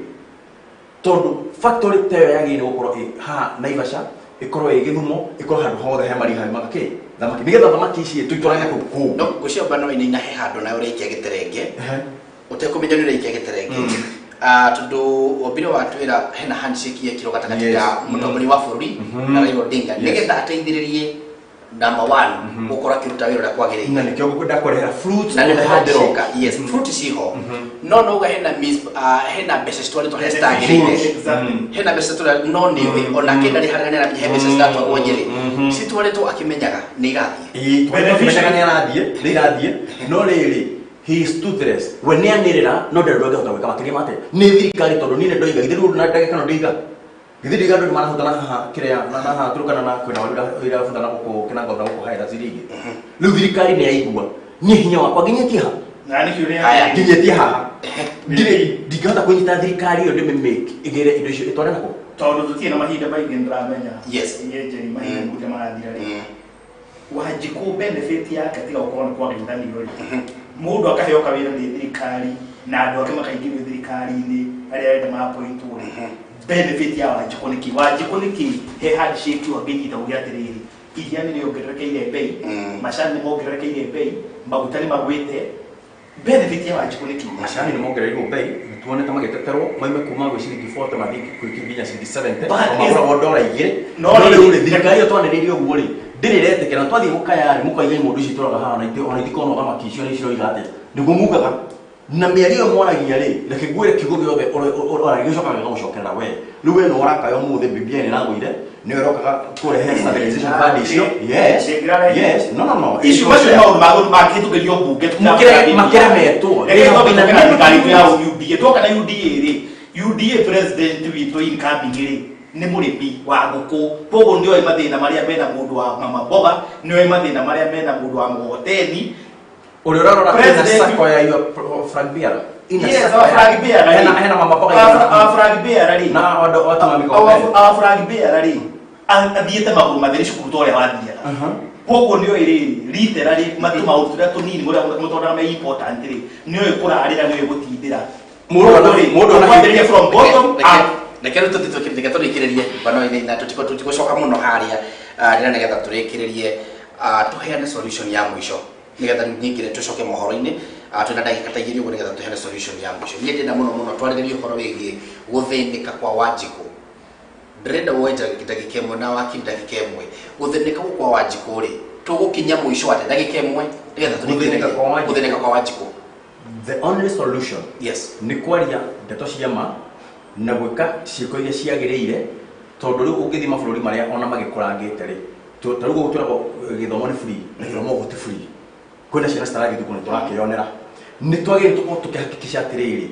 Speaker 2: tondu factory tayo yagire gukorwo ha Naivasha ikorwo igithumo ikorwo handu hothe he mariha makake thamaki nigetha thamaki ici tuitoranya ku
Speaker 1: no gucio bano ina he handu na uri ikia giterenge utekumenya ni uri ikia giterenge tundu obiro watwira hena handshake yekiro gatakati ya mutongoria wa bururi na Raila Odinga nigetha ateithiririe number 1 ukora kiruta wira kwagire
Speaker 2: na nikyo gukunda korera fruits
Speaker 1: na handshake yes fruit siho no ga hena bese story to hestagire hena bese story no ni ona kenda ri haragana na bese story to wonyere situale to akimenyaga ni gathie
Speaker 2: beneficiary ni arathie no riri he is toothless when near nirira no nderoga utaweka makiri mate ni thirikari tondu nine ndoiga ithiru na ndagika no ndiga githiriga ndu mara hutana haha kiria na haha turukana na kwina wira futana guko kina ngotha guko haira zirigi riu thirikari ni aigua ni hinya wakwa nginyetie ha
Speaker 3: na ni kiuria
Speaker 2: haya nginyetie ha ndire ndigata kunyita thirikari yo ndime make igere indo icio itware nako
Speaker 3: tondu tutie na mahinda maingi ndramenya
Speaker 1: yes
Speaker 3: yeje ni mahinda kuja marathira ri wajiku benefit yake tiga ukorwo kwa ngithaniro ri mundu akaheo kawira ni thirikari na andu ake makaingirwo thirikari-ini aria enda mapointwo benefit ya Wanjiku niki he handshake wa binyita uria atiriri iria ni ongererekeire bei macani ni mongererekeire bei maguta ni magwite benefit ya Wanjiku niki
Speaker 2: macani ni mongererekeire bei tuonete magiteterwo maime kuma gwi ciringi 40 mathiki kwikinya ciringi 70 magura wa dola igire no riu ri thirikari yo twaniririe uguo ri ndiriretekera twathie gukaya mukaiga mundu ici turaga haha na itikono kama kicio ni ciro igate niguo mugaga na miario mwaragia ri reke ngwire kigo giothe ora gicoka gigucokerera we riu we no orakayo muthe bibia ni naguire ni erokaga kurehe stabilization fund icio yes no
Speaker 3: icio macio maundu makitugerio bunge
Speaker 2: makiremetwo
Speaker 3: thirikari ya UDA toka na UDA ri UDA president witu incoming ri ni muripi wa nguku pogo ndio mathina maria mena mundu wa mama boga ndio mathina maria mena mundu wa hoteli
Speaker 2: uri urarora na sako ya Frank Biara
Speaker 3: Frank Biara
Speaker 2: hena mama boga
Speaker 3: Frank Biara ri
Speaker 2: na watu mamiko
Speaker 3: Frank Biara ri athiete maguru mathiri cukuru tore wathia pogo ndio iri literally matuma utura tunini mutora me important ri ndio ikurarira ndio igutindira mundu anakiria from bottom up
Speaker 1: nekero tutitokirike turikirerie bano ina tutiko shoka muno haria ndira negetha turikirerie tuheane solution ya mwisho negetha nyingire tucoke mohoro-ini twina ndagika ta igiri uguo negetha tuheane solution ya mwisho nie ndina muno twarirerie uhoro wigie guthinika kwa Wanjiku ndrenda woja ndagika imwe na waki ndagika imwe guthinika kwa Wanjiku ri tugukinya mwisho ate ndagika imwe negetha guthinika kwa Wanjiku
Speaker 2: the only solution
Speaker 1: yes
Speaker 2: ni kwaria ndeto cia ma na gwika ciiko iria ciagiriire tondu riu ungithi mabũrũri maria ona magikurangite ri tarugo gutwiragwo githomo ni free na githomo guti free kwina ciana citarathi thukuru turakionera ni twagire tukihakikisha atiriri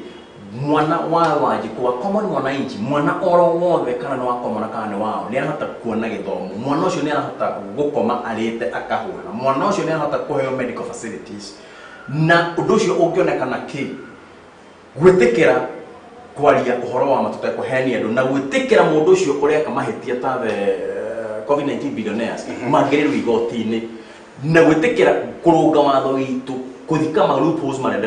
Speaker 2: mwana wa Wanjiku wa common mwananchi mwana oro wothe kana no akomona kana ni wao ni arahota kuona githomo mwana ucio ni arahota gukoma arite akahuna mwana ucio ni arahota kuheo medical facilities na undu ucio ungionekana ki gwitikira kwaria uhoro wa matuta kuhenia andu na gwitikira mundu ucio ureka mahitia ta the COVID-19 billionaires magĩrĩrwo igoti-inĩ na gwĩtĩkĩra kũrũnga watho witũ kuthika ma loopholes mara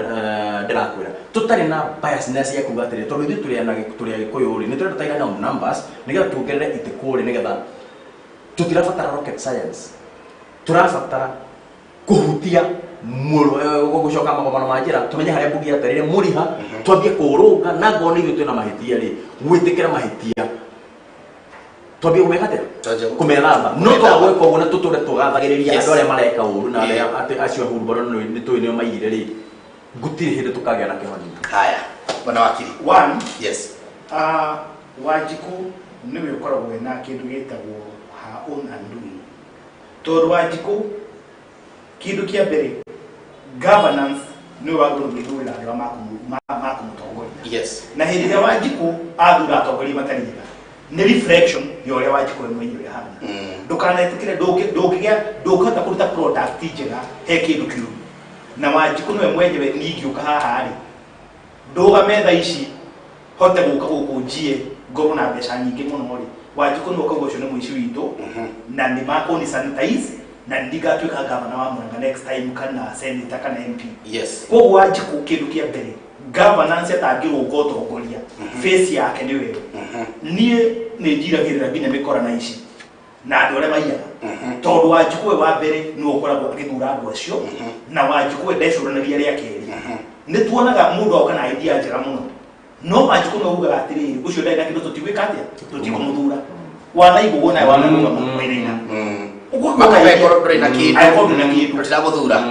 Speaker 2: ndirakwira tutari na biasness ya kuga atiri tondu ithu turi agikuyu ri ni turi tutaigana numbers nigetha tuongerere itikuri nigetha tutirabatara rocket science turabatara kuhutia gucoka magomano ma njira tumenye haria mbugi atarire muriha twambie kurunga na ngoni ithu twina mahitia ri gwitikira mahitia twambie kumegate kumelamba no twagwe koguo na tuture tugathagiriria andu aria mareka uru na aria acio hurubaro ni twine maigire ri gutiri hindi tukagea na kihoni.
Speaker 1: Haya bwana wakili
Speaker 3: one
Speaker 1: yes
Speaker 3: Wanjiku niwe ukoragwo na kindu gitagwo ha own and doing tondu Wanjiku kindu kia mbere governance niwe waguru githura andu makumutongoria
Speaker 1: yes
Speaker 3: na hindi ria Wanjiku athura atongoria matariga ni reflection ya uria Wanjiku we mwenyewe hana ndukanetikire ndukihota kuruta product njega he kindu kiu na Wanjiku niwe mwenyewe ningiuka haha ri nduga metha ici hote guka gukujie ngoro na mbeca nyingi muno ri Wanjiku niwe kaugo cio ni muici witu na ni makoni sanitize na ndigatuika gavana wa Murang'a next time kana senator kana MP
Speaker 1: yes
Speaker 3: koguo Wanjiku kindu kia mbere governance atangirwo gotongoria face yake ni wewe nie ni njiragirira binya mikora na ici na andu aria maiyaga tondu Wanjiku wa mbere ni ukoragwo agithura andu acio na Wanjiku ndecuranagia ria keri ni tuonaga mundu oka na idea njega muno no Wanjiku no uga atiriri ucio ndenda kindu tutiwika atia tutikomuthura wana igo na wana mwirina na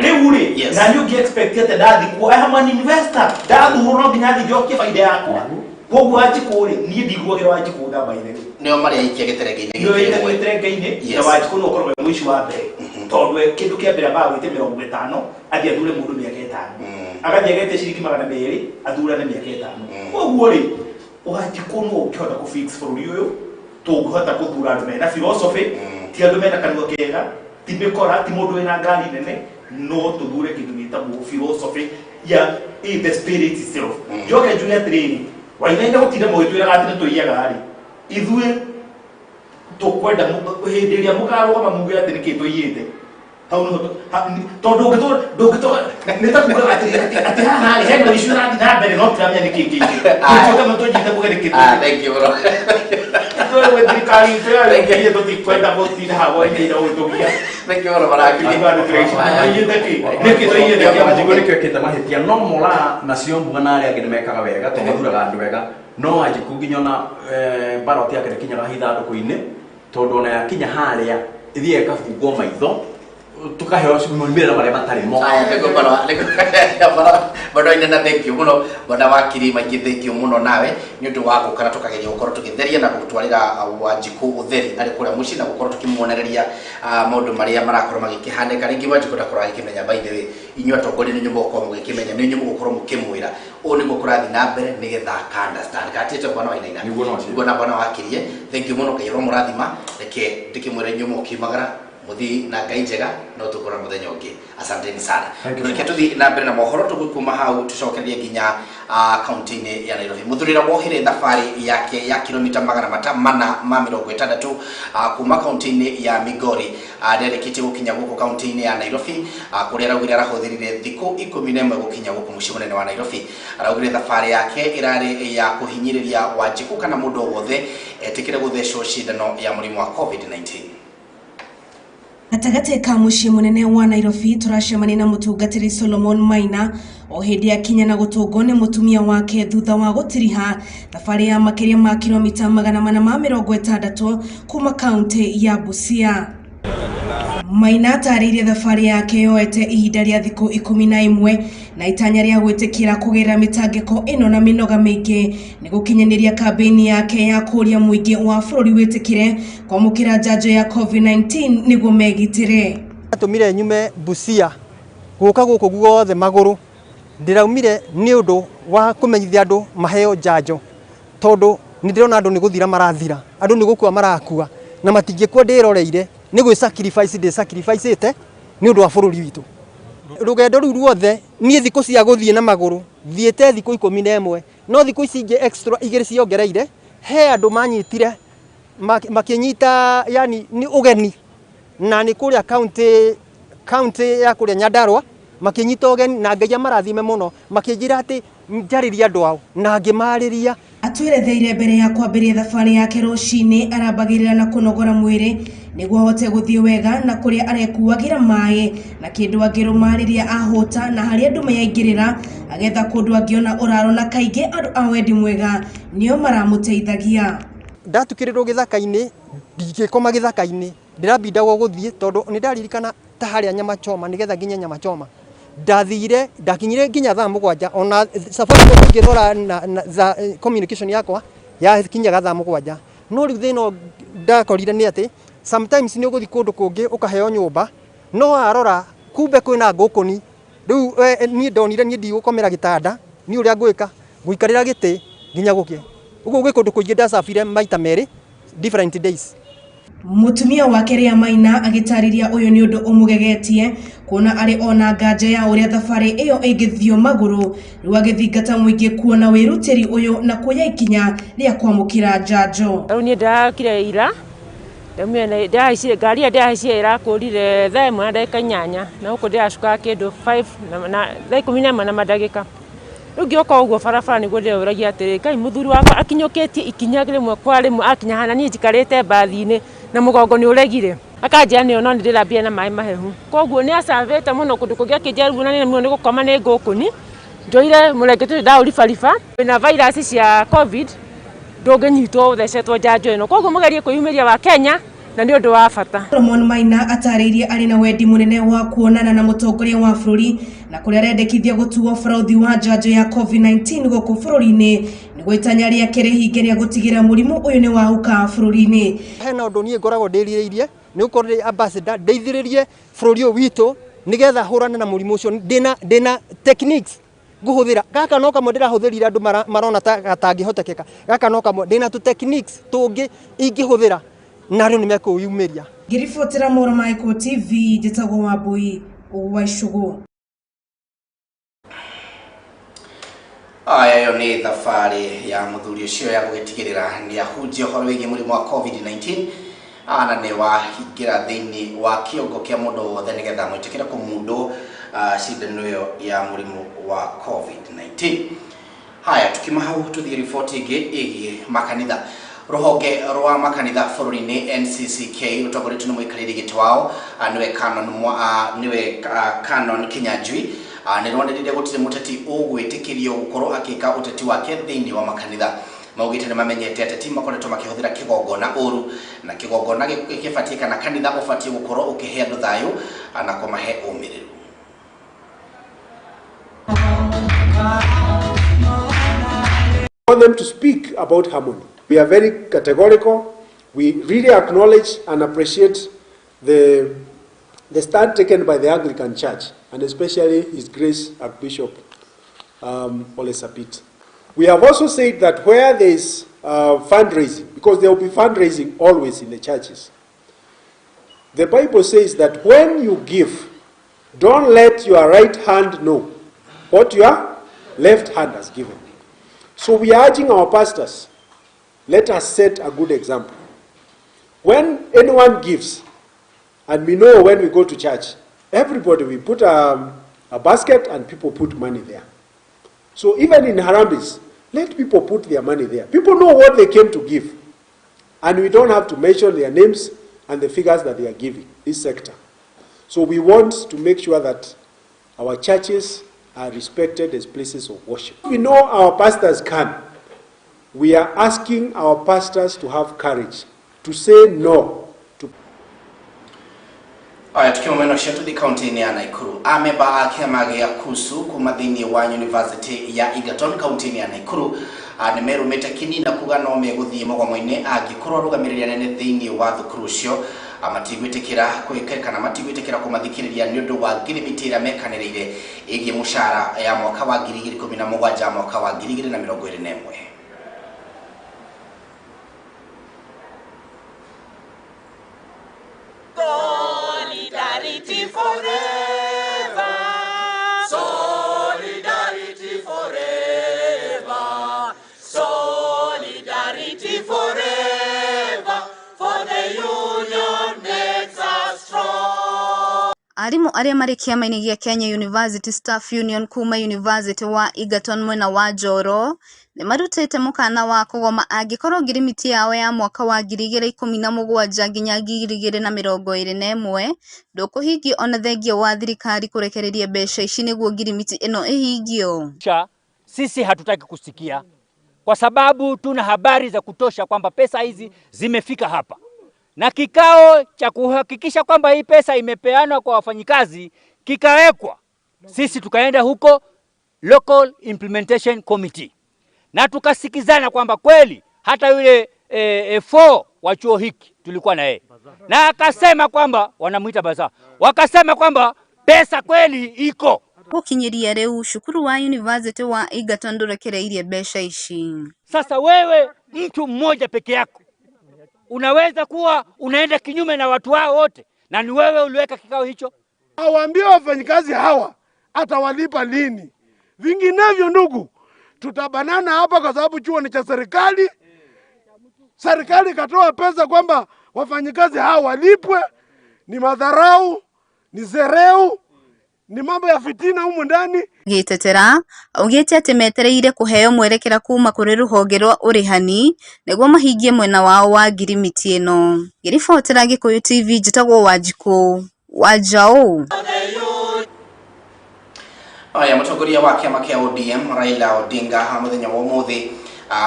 Speaker 3: nä å ngä expectete ndathikwo ahama investor ndathurwo no nginya thijokie baida yakwa koguo Wanjiku rä niä ndigwagä ra Wanjiku tha baithe
Speaker 1: nä o marä aikia gä
Speaker 3: terenge-inä na Wanjiku no korwo mwici wa mbere tondå kä ndå kä mbere ambaga gwä te 50 athi athure må ndå mä aka 5 agathi agete ciringi 200 athurane mä aka 5 koguo rä Wanjiku no å kä hota kå fix bå rå ri å yå tå ngä hota kå thura andå mena philosophy ti andå mena kanua kega ti mä kora ti må ndå wä na ngari nene no tå thure kä ndå gä tagwo philosophy ya the spirit itself njoke njuge atä rä rä wainainda gå tinda må gä twä raga atä nä tå iyaga rä ithuä tå kwenda hä ndä ä rä a må karågama muge atä nä kä tå iyä te tondå ndå ngä to nä ta kuga atä haha rä hena icu rathi na mbere no tiramenya nä kä kä ingä tå njite må gerä kä tå thirikari tå tå tikwenda gå tinda hagwainä å tå gia
Speaker 2: Wanjiku nä kä kä mahitia no mora nacio mbuga na arä angä nä mekaga wega tondå mathuraga andå wega no Wanjiku nginya ona baroti yake nä kinyaga hithandå-kå-inä tondå ona yakinya harä a ithiä ĩkabungwo maitho tukaheo moimĩrĩra marĩa matarĩ mo
Speaker 1: bado ina thank you muno bwana wakiri maingĩ thank you muno nawe nĩ ũndũ wa gũkana tũkageria gũkorwo tũgĩtheria na gũtwarĩra Wanjiku ũtheri arĩ kũrĩa mũciĩ na gũkorwo tũkĩmuonereria maũndũ marĩa marakorwo magĩkĩhanĩka rĩngĩ Wanjiku ndakorwo agĩkĩmenya by the way inyuĩ atongoria nĩ nyuĩ mũgũkorwo mũgĩkĩmenya nĩ nyuĩ mũgũkorwo mũkĩmwĩra ũũ nĩguo kũrathiĩ na mbere nĩgetha understand katĩte bwana Wainaina nĩguo na bwana wakirie thank you muno kairwo mũrathima reke ndĩkĩmwĩra inyuĩ mũkĩmagara muthi na ngai njega no tukora muthenya ungi asanteni sana reke tuthi na mbere na mohoro tugukuma hau tucokererie nginya kaunti-inĩ ya Nairobi muthurĩra wohire thabarĩ yake ya kilomita 460 kuma kaunti-inĩ ya Migori nderĩkĩtie gũkinya gũkũ kaunti-inĩ ya Nairobi kũrĩa araugire arahũthĩrire thikũ 11 gũkinya gũkũ mũciĩ mũnene wa Nairobi araugire thabarĩ yake ĩrarĩ ya kũhinyĩrĩria Wanjiku kana mũndũ o wothe etĩkĩre gũthecwo cindano ya mũrimũ wa COVID-19
Speaker 19: Gatagate ka muciĩ munene wa Nairobi turacemania na mũtungatĩri Solomon Maina o hĩndĩ akinya na gũtũngwo nĩ mũtumia wake thutha wa gũtiriha thabarĩ ya makĩria ma kilomita 460 kuma kaunti ya Busia. Maina atarĩirie thabarĩ yake yoete ihinda rĩa thikũ 11 na itanya rĩa gwĩtĩkĩra kũgerera mĩtangĩko ĩno na mĩnoga mĩingĩ nĩ gũkinyanĩria kambĩini yake ya kũria mũingĩ wa bũrũri wĩtĩkĩre kwamũkĩra njanjo ya COVID-19 nĩguo megitĩre.
Speaker 20: Atũmire nyume Busia gũka gũkũ guothe magũrũ ndĩraumire nĩ ũndũ wa kũmenyithia andũ maheo njanjo tondũ nĩ ndĩrona andũ nĩ gũthira marathira andũ nĩ gũkua marakua na matingĩkua ndĩroreire nĩ gwĩ sacrifice ĩte nĩ ũndũ wa bũrũri witũ. Rũgendo rũu ruothe niĩ thikũ cia gũthiĩ na magũrũ thiĩte thikũ 11 no thikũ ici ingĩ extra igĩrĩ ciongereire he andũ manyitire makinyita yani ni ugeni na ni kuria county ya kuria Nyandarua makinyita ugeni na Ngai marathime muno makijira ati njariria andu ao na ngimariria
Speaker 19: atweretheire mbere ya kwambiria thabari yake rucini arambagirira na kunogora mwiri niguo hote guthie wega na kuria arekuagira mai na kindu angirumariria ahota na hari andu mayaingirira agetha kundu angiona uraro na kaingi andu a wendi mwega nio maramuteithagia
Speaker 20: ndatukirirwo githaka-ini ndigikoma githaka-ini ndirabindagwo guthie tondu ni ndaririkana ta haria nyama choma nigetha nginya nyama choma ndathire ndakinyire nginya thaa 7 ona safari ngithora za communication yakwa ya kinyaga thaa 7 no riu thino ndakorire ni ati sometimes ni uguthi kundu kungi ukaheo nyumba no arora kumbe kwina ngukuni riu ni ndonire ni ndigukomera gitanda ni uria ngwika guikarira giti nginya gukie uguo gwi kundu kuingi ndacabire maita meri different days.
Speaker 19: Mutumia wake Ria Maina agitariria uyu ni undu umugegetie kuona ari ona nganja ya uria thabari iyo ingithio maguru riu agithingata muingi kuona wirutiri uyu na kuya ikinya ria kwamukira njanjo.
Speaker 21: Riu ni ndakire ira ndamwene ndaicire ngari ya ndaicire irakurire thaa 1 na ndagika 8 na huko ndiracuka kindu 5 na thaa 11 na madagika riu ngioka uguo barabara niguo ndirauragia atiri kai muthuri wakwa akinyukitie ikinya rimwe kwa rimwe akinya hana ni njikarite bathi-ini na mugongo ni uregire akajia ni ono ndirambia na mai mahehu koguo ni acavete muno kundu kungi akijeru na ni muno ni gukoma ni ngukuni njoire murengetu ndauri farifa na virus cia covid ndunginyitwo uthecetwo njanjo ino koguo mugerie kuyumiria wa Kenya na ni undu wa bata.
Speaker 19: Solomon Maina ataririe ari na wendi munene wa kuonana na mutongoria wa bururi na kuria rendekithia gutuo frauthi wa njanjo ya COVID-19 guku bururi-ini niguo itanya riake rihinge gutigira murimu uyu ni wahuka bururi-ini.
Speaker 20: Hena undu nie ngoragwo ndiririirie ni ukorire ambassador ndeithiririe bururi uyu witu nigetha hurane na murimu ucio ndina techniques guhuthira gaka no kamwe ndirahuthirira andu marona gatangihotekeka gaka no kamwe ndina tu techniques tungi ingihuthira na riu nimekuyumiria.
Speaker 19: Ngiribotera Mora Maiko TV njitagwo Wambui wa Icugu.
Speaker 1: Aya yo ni thabari ya muthuri ucio ya gugitigirira ni ahunjia horo wigi murimu wa COVID-19 ana ne wa hingira thiini wa kiongo kia mundu wothe nigetha mwitikira kumundu cindano yo ya murimu wa COVID-19. Haya tukimahau tuthie report igi makanitha ruhonge rwa makanitha bururi-ini NCCK rutongoretio ni muikariri giti wao niwe Canon Kinyanjui ni rwandirire gutire muteti ugwitikirio gukorwo akika uteti wake thiini wa makanitha maugite ni mamenyete ateti makoretwo makihuthira kigongona uru na kigongona gikifatie kana kanitha ufatie gukorwo ukihe andu thayu na kumahe umiriru.
Speaker 22: I want them to speak about harmony. We are very categorical. We really acknowledge and appreciate the stand taken by the Anglican Church, and especially His Grace Archbishop Ole Sapit. We have also said that where there is fundraising, because there will be fundraising always in the churches, the Bible says that when you give, don't let your right hand know what your left hand has given. So we are urging our pastors, let us set a good example. When anyone gives, and we know when we go to church, everybody, we put a basket and people put money there. So even in Harambes, let people put their money there. People know what they came to give. And we don't have to mention their names and the figures that they are giving, this sector. So we want to make sure that our churches are respected as places of worship. We know our pastors can. We are asking our pastors to have courage, to say no.
Speaker 1: Aya tukimweno shetu di county ya Naikuru. Ameba akiama ya kusu kumadhini wa University ya Egerton county ya Naikuru. Nimeru metakini na kugano meguthi mogwa moine agikoro rugamiriria nene thini wa thukuru amatigwitikira kwikekana matigwitikira kumathikiriria ni undu wa ngirimitira mekanirire igi mushara ya mwaka wa 2017 mwaka wa 2021.
Speaker 23: Solidarity forever. Solidarity forever. Solidarity forever.
Speaker 4: Arimu aria mari kiama-ini gia Kenya University Staff Union kuma University wa Egerton mwena wa Njoro ni marutite mukana wa kugoma angikorwo ngirimiti yao ya mwaka wa 2017 nginya 2021 ndukuhingio ona thengio wa thirikari kurekereria mbeca ici niguo ngirimiti ino ihingio.
Speaker 9: Sisi hatutaki kusikia kwa sababu tuna habari za kutosha kwamba pesa hizi zimefika hapa. Na kikao cha kuhakikisha kwamba hii pesa imepeanwa kwa wafanyikazi kikawekwa. Sisi tukaenda huko Local Implementation Committee. Na tukasikizana kwamba kweli hata yule F4 wa chuo hiki tulikuwa na yeye. Na akasema kwamba wanamuita Baza. Wakasema kwamba pesa kweli iko.
Speaker 4: Gukinyiria riu shukuru wa University wa Egerton ndurekereirie mbeca ici.
Speaker 9: Sasa wewe mtu mmoja peke yako unaweza kuwa unaenda kinyume na watu hao wote, na ni wewe uliweka kikao hicho.
Speaker 11: Awaambie wafanyikazi hawa atawalipa lini. Vinginevyo ndugu, tutabanana hapa kwa sababu chuo ni cha serikali. Serikali katoa pesa kwamba wafanyikazi hawa walipwe. Ni madharau, ni zereu, ni mambo ya fitina humu ndani.
Speaker 4: Gitetera augite ati metereire kuheo mwerekera kuma kuri ruhonge rwa urihani niguo mahingie mwena wao wa ngirimiti ino. Giribotera Gikuyu TV njitagwo Wanjiku Wanjau.
Speaker 1: Aya mutongoria wa kiama kia ODM Raila Odinga muthenya wa umuthi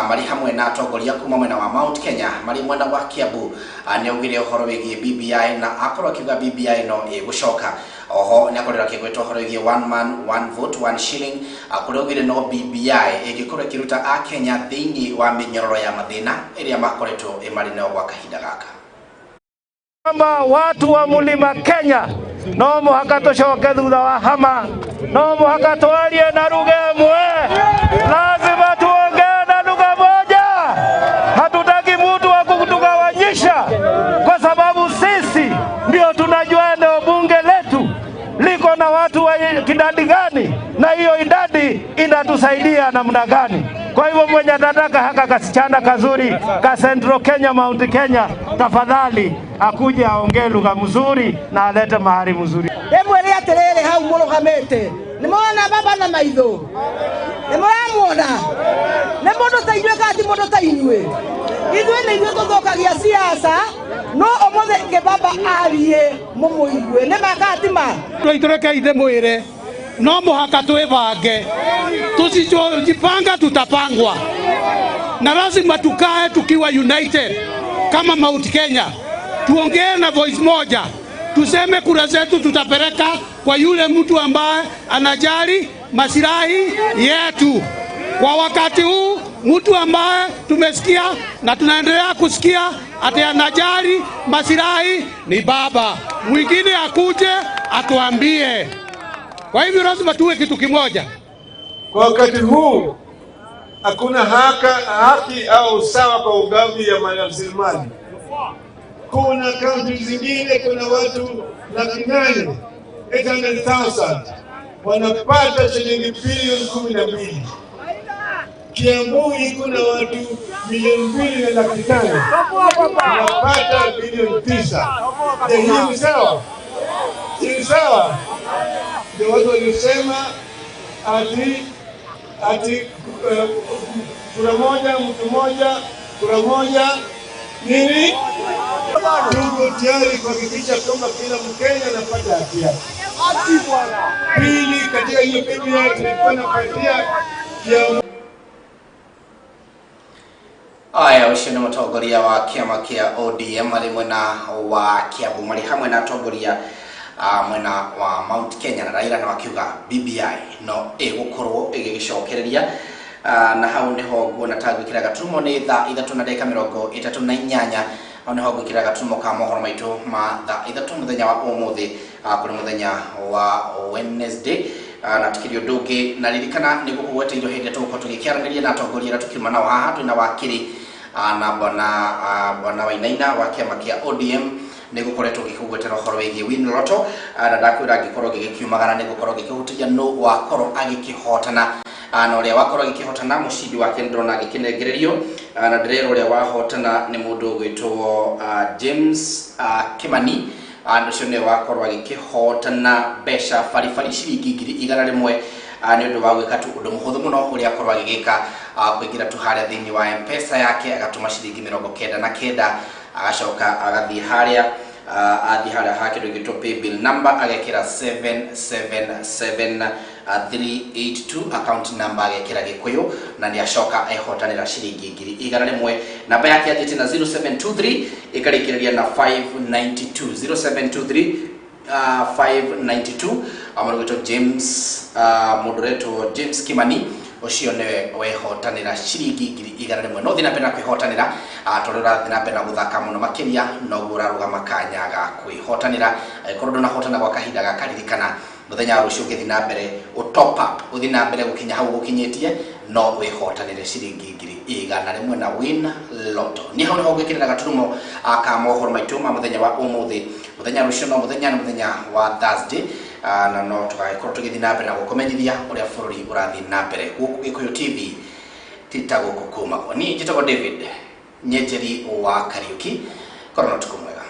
Speaker 1: mari hamwe na atongoria kuma mwena wa Mount Kenya mari mwena wa Kiambu ni ugire uhoro wigie BBI na akorwo kiuga BBI no igucoka. Oho ni akorera kigwetwo horo wigie one man one vote one shilling akorwo ugire no BBI igikorwo kiruta a Kenya thiini wa minyororo ya mathina iria makoretwo imari nao gwa kahinda gaka.
Speaker 11: Kama watu wa Mlima Kenya no muhaka tucoke thutha wa hama, no muhaka twarie na lugha imwe, lazima tuongee na lugha moja. Hatutaki mtu wa kutugawanyisha, kwa sababu sisi ndio tunajua eneo bunge letu liko na watu wa idadi gani, na hiyo idadi inatusaidia namna gani. Kwa hivyo mwenye nataka haka kasichana kazuri ka Central Kenya, Mount Kenya, tafadhali akuje aongee lugha mzuri na alete mahali mzuri.
Speaker 24: Emwele aterere hau murugamete. Nimona baba na maitho. Nimuramwona. Ne mundu ta inywe kati mundu ta inywe. Ithuĩ nĩ ithuĩ tuthokagia siasa no omothe ke baba arie mumuigue ne makatima.
Speaker 11: Tuitureke ithe mwire no muhaka tuibange. Tusijipanga tutapangwa. Na lazima tukae tukiwa united kama Mount Kenya. Tuongee na voice moja. Tuseme kura zetu tutapeleka kwa yule mtu ambaye anajali maslahi yetu. Kwa wakati huu mtu ambaye tumesikia na tunaendelea kusikia ati anajali maslahi ni baba. Mwingine akuje atuambie. Kwa hivyo lazima tuwe kitu kimoja.
Speaker 25: Kwa wakati huu hakuna haki au sawa kwa ugavi ya rasilimali. Kuna kaunti zingine kuna watu 800,000 wanapata shilingi bilioni 12. Kiambu iko na watu milioni 2.5 wanapata bilioni 9. Hii ni sawa? Hii sawa? Ndio watu walisema ati kura moja mtu moja kura moja nini? Tuko tayari kuhakikisha kwamba kila Mkenya anapata haki yake. Pili, katika hiyo BBI tulikuwa napatia Kiama.
Speaker 1: Aya ucio ni mutongoria wa kiama kia ODM ari mwena wa Kiambu mari hamwe na atongoria mwena wa Mount Kenya na Raila na akiuga BBI no igukorwo igicokereria na hau niho nguona tagwikira gatumo ni thaa 3:38 au niho gwikira gatumo ka mohoro maitu ma thaa 3 muthenya wa umuthi kuri muthenya wa Wednesday na tukirio ndungi na ririkana ni gukugweteiro hindi tuko tugikiaraniria na atongoria tukiuma nao haha twina wakiri na bwana Wainaina wa kiama kia ODM ni gukoretwo gikugwetera horo wigie win loto na ndakwira gikorwo gikiumagana ni gukorwo gikihutija no wakoro agikihotana na uria wakoro agikihotana mucindi wake ndrona agikinegererio na ndirero uria wahotana ni mundu gwitwo James Kimani andu cio ne wakorwa gikihotana besha farifari ciringi 100 ni undu wa gwika tu undu muhuthu muno uria akorwa gigika kuingira tu haria thiini wa M-Pesa yake agatuma ciringi 99 agacoka agathii haria hake ndio pay bill number agekira 777382 account number agekira Gikuyu na ni acoka ehotanira ciringi 100 namba yake ajete na 0723 ikarikiria na 592 592 amaruto James moderator James Kimani ocio newe wehotanira ciringi 100 no thina pena kwihotanira torora thina pena guthaka muno makiria no guraruga makanya ga kwihotanira korodo na hotana gwa kahinda ga karirikana muthenya rucio githina mbere o top up uthina mbere gukinya hau gukinyetie no wihotanire ciringi 100 na win lotto ni hau ho gwikirira gaturumo aka mohoro maitu ma muthenya wa umuthi muthenya rucio no muthenya wa Thursday na no tugakorwo tugithina mbere na gukomenyithia uria bururi urathi na mbere guku Gikuyu TV titago kukuma ni jitago David Nyejeri wa Kariuki korona tukumwega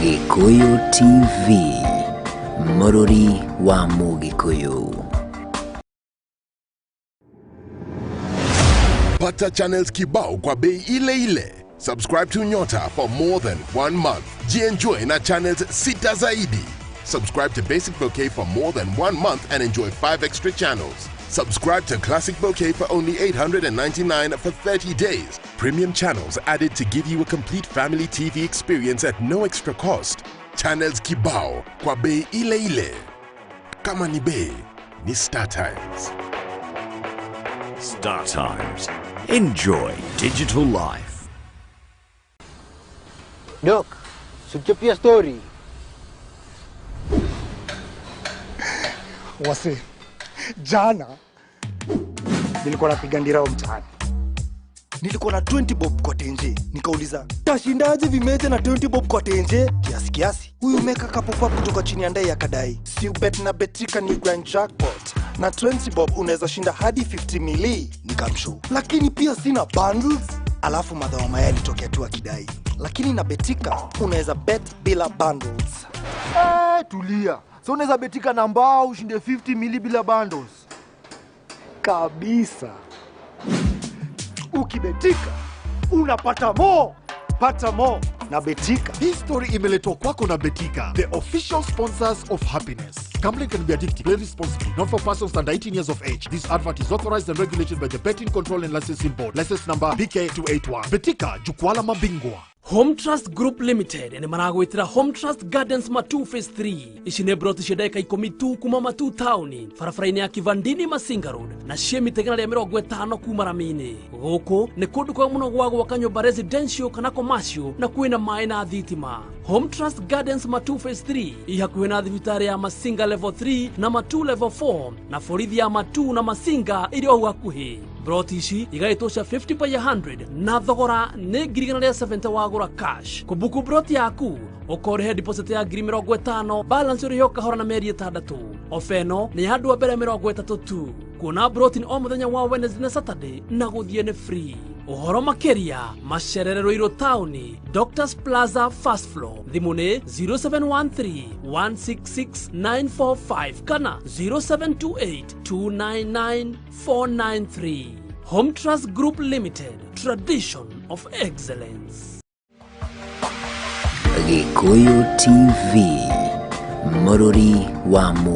Speaker 5: Gikuyu TV, Bururi wa Mugikuyu.
Speaker 6: Pata channels kibao kwa bei ile ile. Subscribe to Nyota for more than 1 month. Jienjoy na channels sita zaidi. Subscribe to Basic Bouquet for more than 1 month and enjoy 5 extra channels. Subscribe to Classic Bouquet for only $899 for 30 days. Premium channels added to give you a complete family TV experience at no extra cost. Channels kibao kwa bei ile ile. Kama ni bei, ni Star Times.
Speaker 7: Star Times. Enjoy digital life.
Speaker 8: Doc, suchapia story.
Speaker 10: Wase, jana nilikuwa napiga ndirao mtaani. Nilikuwa na 20 bob kwa tenje. Nikauliza, tashindaje vimeje na 20 bob kwa tenje? Kiasi. Huyu meka kapopa kutoka chini ya ndai akadai, si bet na Betika ni grand jackpot. Na 20 bob unaweza shinda hadi 50 mili. Nikamshow. Lakini pia sina bundles. Alafu madhawa maya litokea tu akidai, lakini na Betika unaweza bet bila bundles. Tulia. So unaweza Betika na mbao ushinde 50 mili bila bundles. Kabisa. Ukibetika unapata more. Pata more na Betika.
Speaker 26: Hii story imeletwa kwako na Betika, the official sponsors of happiness. Gambling can be addictive. Play responsibly. Not for persons under 18 years of age. This advert is authorized and regulated by the Betting Control and Licensing Board. License number BK281. Betika, jukwaa la mabingwa.
Speaker 27: Home Trust Group Limited ni maragwitira Home Trust Gardens Matu Phase 3 ishine broti shedeka ikomi tu kuma Matu Town farafaraini ya Kivandini Masinga Road na shemi tegana ya 50 kuma Ramini. Goko ni kundu kwa muno gwago wakanyumba residential kana commercial na kuina maina thitima. Home Trust Gardens Matu Phase 3 ihakuina thibitari ya Masinga level 3 na Matu level 4 na forithi ya Matu na Masinga ili wakuhi. Broti ici igaitosha 50 by 100 na thogora ni girigana ya 70 wagura cash. Kubuku broti yaku ukorehe deposit ya 50 balance uri yoka hora na meri 6. Ofeno ni hadu wa bere 30 tu. Kuna broti ni omuthenya wa Wednesday na Saturday na guthie ni free. Uhoro makeria mashererero iro tauni Doctors Plaza first floor thimune 0713 166 945 kana 0728 299 493. Home Trust Group Limited, tradition of excellence.
Speaker 5: Gikuyu TV, Bururi wa Mugikuyu.